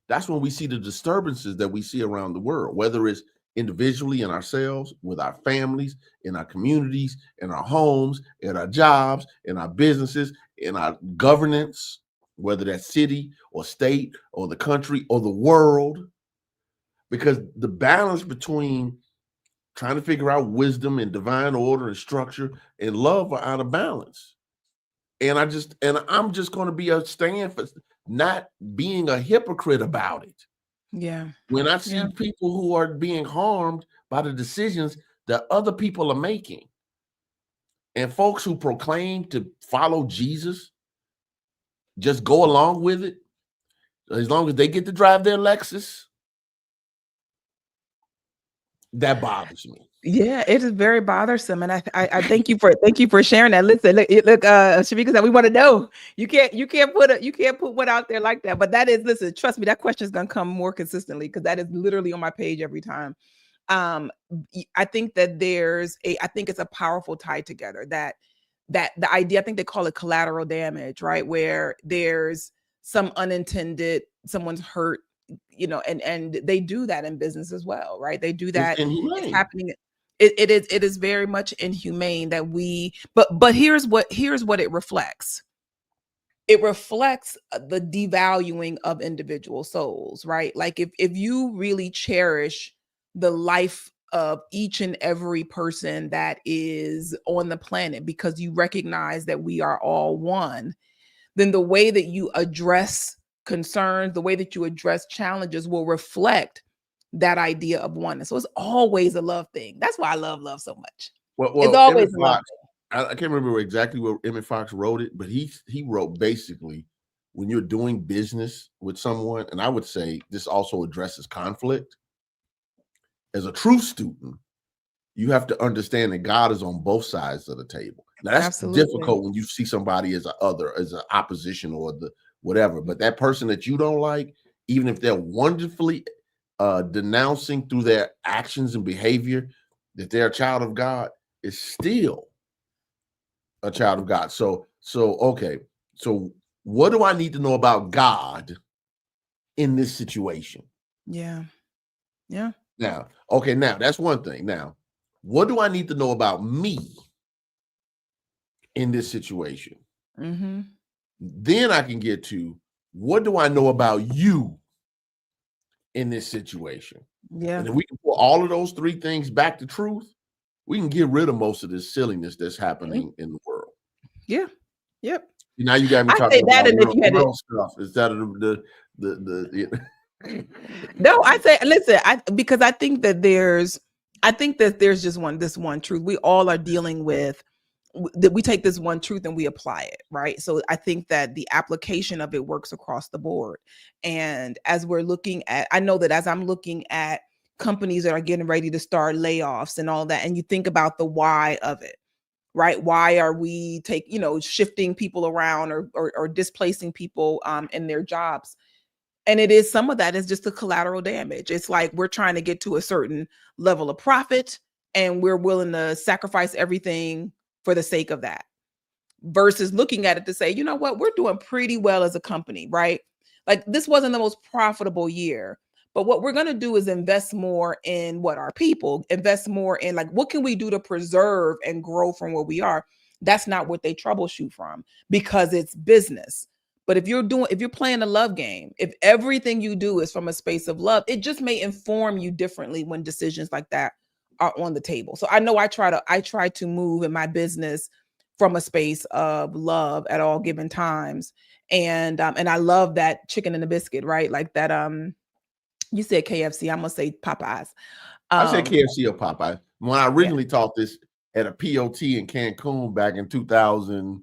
that's when we see the disturbances that we see around the world, whether it's individually in ourselves, with our families, in our communities, in our homes, in our jobs, in our businesses, in our governance, whether that's city or state or the country or the world. Because the balance between trying to figure out wisdom and divine order and structure and love are out of balance. And I'm just going to be a stand for not being a hypocrite about it. Yeah. When I see people who are being harmed by the decisions that other people are making, and folks who proclaim to follow Jesus just go along with it, as long as they get to drive their Lexus, that bothers me. Yeah, it is very bothersome, and I thank you for sharing that. Listen, look, Shamika said we want to know. You can't put one out there like that. But that is, listen, trust me, that question is gonna come more consistently because that is literally on my page every time. I think that I think it's a powerful tie together that the idea, I think they call it collateral damage, right? Where there's some unintended, someone's hurt, and they do that in business as well, right? They do that. It's happening. It is very much inhumane that but here's what it reflects. It reflects the devaluing of individual souls, right? Like if you really cherish the life of each and every person that is on the planet because you recognize that we are all one, then the way that you address concerns, the way that you address challenges will reflect that idea of oneness. So it's always a love thing. That's why I love love so much. It's always Emmett a love Fox, I can't remember exactly where Emmett Fox wrote it, but he wrote basically when you're doing business with someone, and I would say this also addresses conflict. As a true student, you have to understand that God is on both sides of the table. Now that's Absolutely. difficult when you see somebody as as an opposition or the whatever, but that person that you don't like, even if they're wonderfully denouncing through their actions and behavior that they're a child of God, is still a child of God. So okay. So what do I need to know about God in this situation? Yeah. Yeah. Now, okay, now that's one thing. Now, what do I need to know about me in this situation? Mm-hmm. Then I can get to what do I know about you in this situation? Yeah. And if we can put all of those three things back to truth, we can get rid of most of this silliness that's happening in the world. Yeah. Yep. Now you got me I talking say that, about and if you had real stuff instead of the no, I say listen, because I think that there's just this one truth. We all are dealing with that. We take this one truth and we apply it, right? So I think that the application of it works across the board. And as we're looking at, I know that as I'm looking at companies that are getting ready to start layoffs and all that, and you think about the why of it, right? Why are we shifting people around or displacing people in their jobs? And it is, some of that is just the collateral damage. It's like we're trying to get to a certain level of profit and we're willing to sacrifice everything for the sake of that, versus looking at it to say, you know what, we're doing pretty well as a company, right? Like this wasn't the most profitable year, but what we're going to do is invest more in our people, invest more in like, what can we do to preserve and grow from where we are? That's not what they troubleshoot from, because it's business. But if you're playing a love game, if everything you do is from a space of love, it just may inform you differently when decisions like that are on the table. So I know I try to move in my business from a space of love at all given times. And I love that chicken and the biscuit, right? Like that, you said KFC, I'm gonna say Popeyes. I said KFC or Popeye. When I originally taught this at a POT in Cancun back in 2000,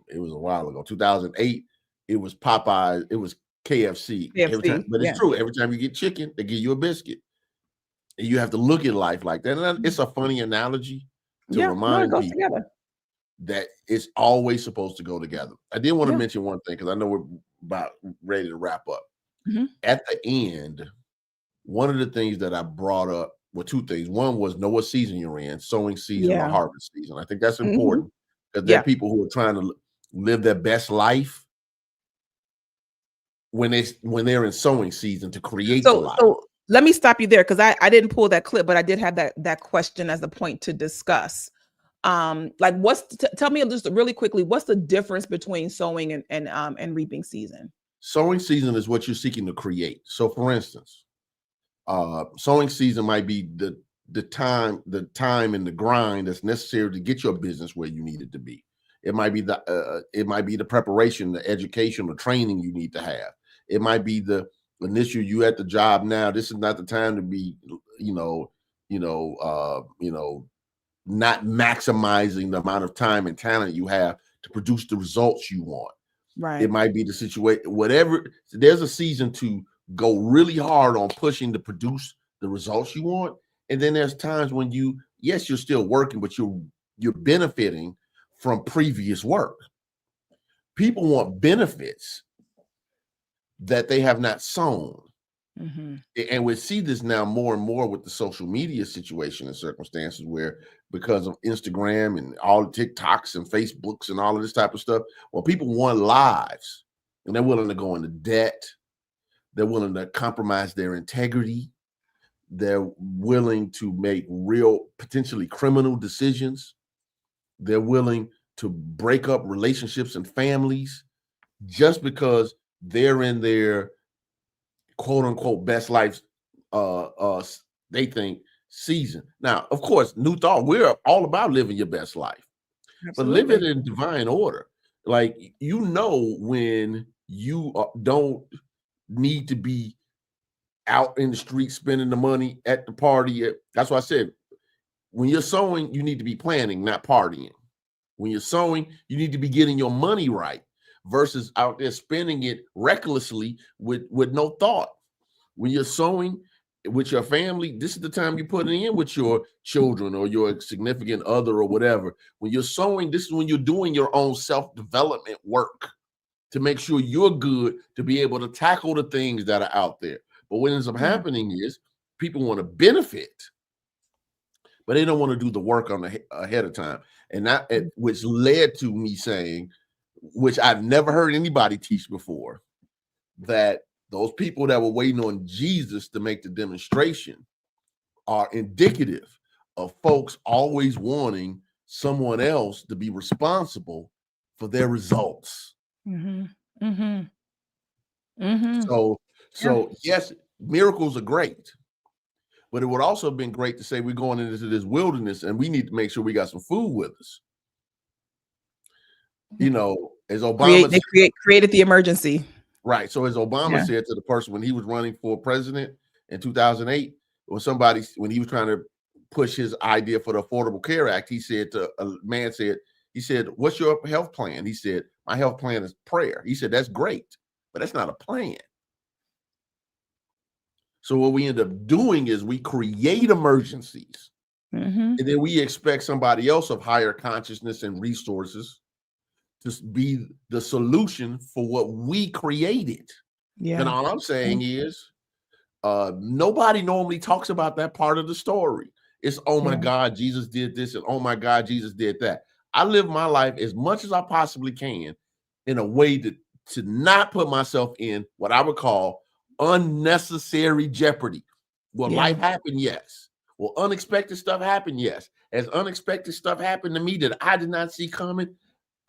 it was a while ago, 2008, it was Popeye, it was KFC. Every time, but it's true. Every time you get chicken, they give you a biscuit. And you have to look at life like that. And it's a funny analogy to remind people that it's always supposed to go together. I did want to mention one thing because I know we're about ready to wrap up. Mm-hmm. At the end, one of the things that I brought up were two things. One was know what season you're in, sowing season or harvest season. I think that's important because there are people who are trying to live their best life when they're in sowing season to create the life. So let me stop you there because I didn't pull that clip, but I did have that question as a point to discuss. Like tell me just really quickly, what's the difference between sowing and reaping season? Sowing season is what you're seeking to create. So for instance, sowing season might be the time and the grind that's necessary to get your business where you need it to be. It might be the preparation, the education, the training you need to have. It might be the initial you at the job now. This is not the time to be, not maximizing the amount of time and talent you have to produce the results you want. Right. It might be the situation, whatever. There's a season to go really hard on pushing to produce the results you want. And then there's times when you're still working, but you're benefiting from previous work. People want benefits that they have not sown. Mm-hmm. And we see this now more and more with the social media situation and circumstances where, because of Instagram and all the TikToks and Facebooks and all of this type of stuff, well, people want lives and they're willing to go into debt. They're willing to compromise their integrity. They're willing to make real, potentially criminal decisions. They're willing to break up relationships and families just because they're in their quote unquote best life, they think, season. Now, of course, new thought, we're all about living your best life, but live it in divine order. Like, when you don't need to be out in the street spending the money at the party. That's why I said, when you're sowing, you need to be planning, not partying. When you're sowing, you need to be getting your money right versus out there spending it recklessly with no thought. When you're sowing with your family, this is the time you put it in with your children or your significant other or whatever. When you're sowing, this is when you're doing your own self-development work to make sure you're good to be able to tackle the things that are out there. But what ends up happening is people want to benefit, but they don't want to do the work ahead of time. And that, which led to me saying, which I've never heard anybody teach before, that those people that were waiting on Jesus to make the demonstration are indicative of folks always wanting someone else to be responsible for their results. So yes, miracles are great, but it would also have been great to say we're going into this wilderness and we need to make sure we got some food with us. As Obama created the emergency. Right. So as Obama said to the person when he was running for president in 2008, when he was trying to push his idea for the Affordable Care Act, he said what's your health plan? He said, my health plan is prayer. He said, that's great, but that's not a plan. So what we end up doing is we create emergencies, and then we expect somebody else of higher consciousness and resources to be the solution for what we created. And all I'm saying is, nobody normally talks about that part of the story. It's, oh my God, Jesus did this, and oh my God, Jesus did that. I live my life as much as I possibly can in a way to not put myself in what I would call unnecessary jeopardy. Will life happen? Yes. Will unexpected stuff happen? Yes. Has unexpected stuff happened to me that I did not see coming?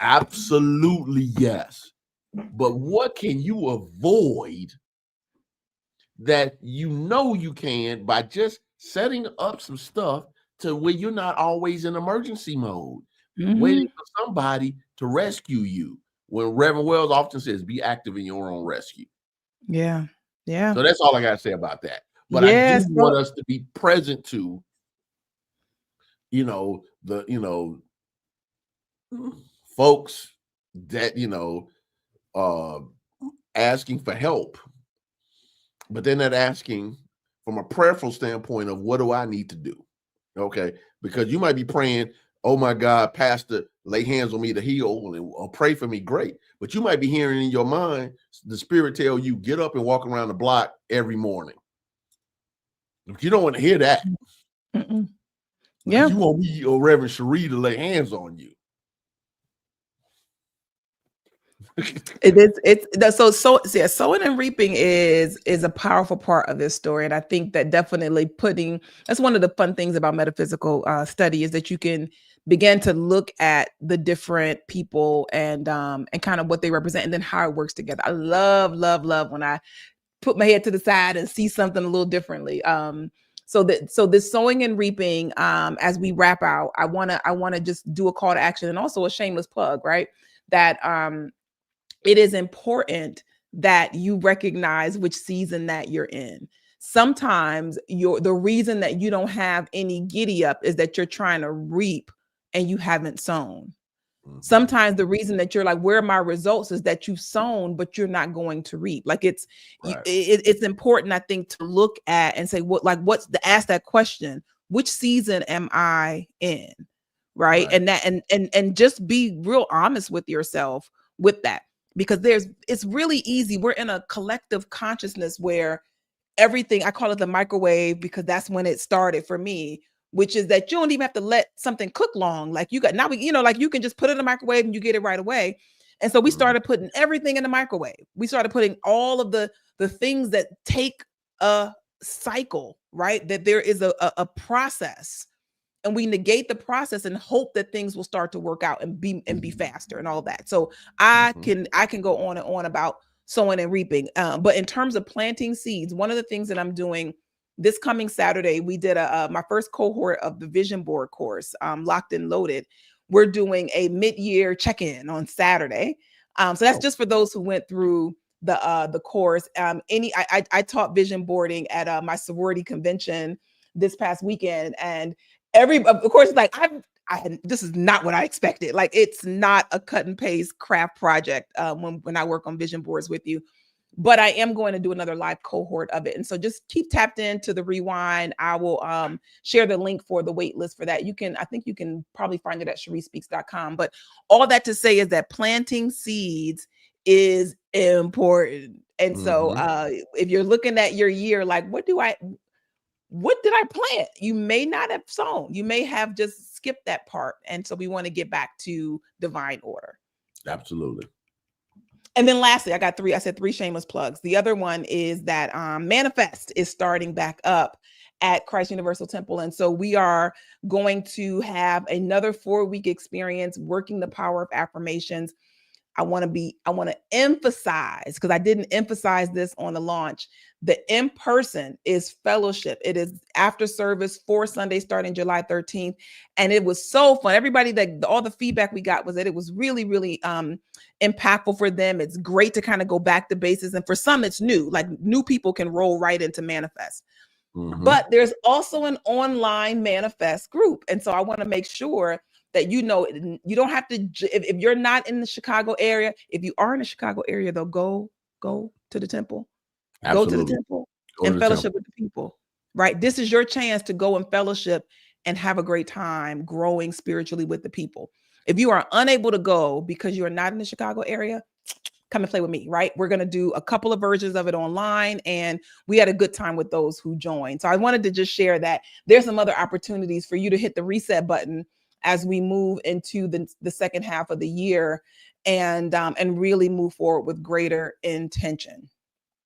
Absolutely yes. But what can you avoid that you can by just setting up some stuff to where you're not always in emergency mode, waiting for somebody to rescue you? When Reverend Wells often says, be active in your own rescue. Yeah. Yeah. So that's all I got to say about that. But I do want us to be present to, folks that, asking for help, but they're not asking from a prayerful standpoint of what do I need to do? Okay. Because you might be praying, oh my God, Pastor, lay hands on me to heal or pray for me. Great. But you might be hearing in your mind, the Spirit tell you, get up and walk around the block every morning. You don't want to hear that. You want me or Reverend Sheree to lay hands on you. Sowing and reaping is a powerful part of this story. And I think that definitely that's one of the fun things about metaphysical study is that you can begin to look at the different people and kind of what they represent and then how it works together. I love when I put my head to the side and see something a little differently. So this sowing and reaping, as we wrap out, I want to just do a call to action and also a shameless plug, right? That it is important that you recognize which season that you're in. Sometimes the reason that you don't have any giddy up is that you're trying to reap and you haven't sown. Sometimes the reason that you're like, where are my results, is that you've sown, but you're not going to reap. Like it's important, I think, to look at and say, ask that question, which season am I in? Right. And just be real honest with yourself with that, because it's really easy. We're in a collective consciousness where everything, I call it the microwave, because that's when it started for me, which is that you don't even have to let something cook long. Like you can just put it in the microwave and you get it right away. And so we started putting everything in the microwave. We started putting all of the things that take a cycle, right? That there is a process, and we negate the process and hope that things will start to work out and be faster and all that. So I can go on and on about sowing and reaping. But in terms of planting seeds, one of the things that I'm doing this coming Saturday, we did my first cohort of the vision board course, Locked and Loaded. We're doing a mid-year check-in on Saturday. So that's just for those who went through the course. I taught vision boarding at my sorority convention this past weekend, and of course, like this is not what I expected. Like, it's not a cut and paste craft project when I work on vision boards with you, but I am going to do another live cohort of it. And so just keep tapped into the Rewind. I will share the link for the wait list for that. I think you can probably find it at ShereeSpeaks.com. But all that to say is that planting seeds is important. And so if you're looking at your year, like, what did I plant? You may not have sown. You may have just skipped that part. And so we want to get back to divine order. Absolutely. And then lastly, I said three shameless plugs. The other one is that Manifest is starting back up at Christ Universal Temple. And so we are going to have another 4-week experience working the power of affirmations. I want to emphasize, because I didn't emphasize this on the launch, the in-person is fellowship. It is after service, 4 Sundays starting July 13th. And it was so fun. Everybody, all the feedback we got was that it was really, really impactful for them. It's great to kind of go back to basics. And for some, it's new, like new people can roll right into Manifest. But there's also an online Manifest group. And so I want to make sure that you don't have to, if you're not in the Chicago area, if you are in the Chicago area, though, go to the temple. Absolutely. Go to the temple and fellowship with the people, right? This is your chance to go and fellowship and have a great time growing spiritually with the people. If you are unable to go because you are not in the Chicago area, come and play with me, right? We're going to do a couple of versions of it online, and we had a good time with those who joined. So I wanted to just share that there's some other opportunities for you to hit the reset button as we move into the second half of the year and really move forward with greater intention.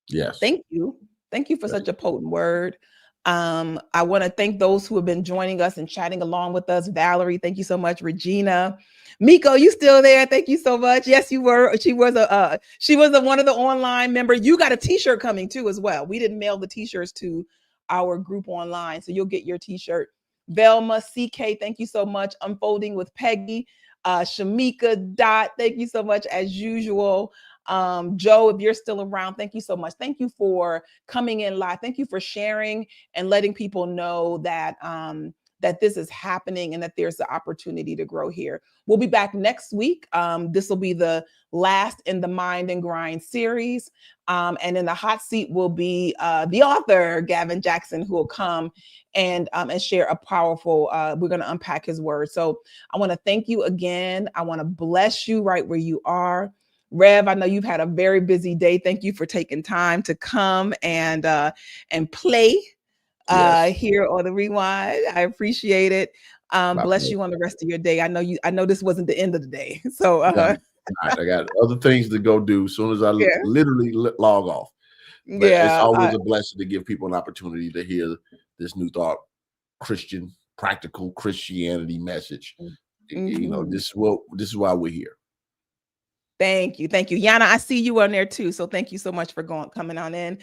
Yes. Thank you. Thank you for such a potent word. I want to thank those who have been joining us and chatting along with us. Valerie, thank you so much. Regina, Miko, you still there? Thank you so much. Yes, you were. She was one of the online members. You got a t-shirt coming too as well. We didn't mail the t-shirts to our group online, so you'll get your t-shirt. Velma, CK, thank you so much. Unfolding with Peggy, Shamika, Dot, thank you so much as usual. Joe, if you're still around, thank you so much. Thank you for coming in live. Thank you for sharing and letting people know that that this is happening and that there's the opportunity to grow here. We'll be back next week. This will be the last in the Mind and Grind series. And in the hot seat will be the author, Gavin Jackson, who will come and share a powerful, we're going to unpack his word. So I want to thank you again. I want to bless you right where you are. Rev, I know you've had a very busy day. Thank you for taking time to come and play here on the Rewind. I appreciate it. Bless you on the rest of your day. I know this wasn't the end of the day. So I got other things to go do as soon as I literally log off. But it's always a blessing to give people an opportunity to hear this new thought, Christian, practical Christianity message. You know, this is why we're here. Thank you. Yana, I see you on there too. So thank you so much for coming on in.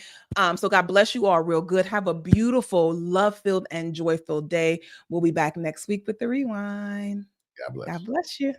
So God bless you all real good. Have a beautiful, love-filled and joy-filled day. We'll be back next week with the Rewind. God bless. God bless you.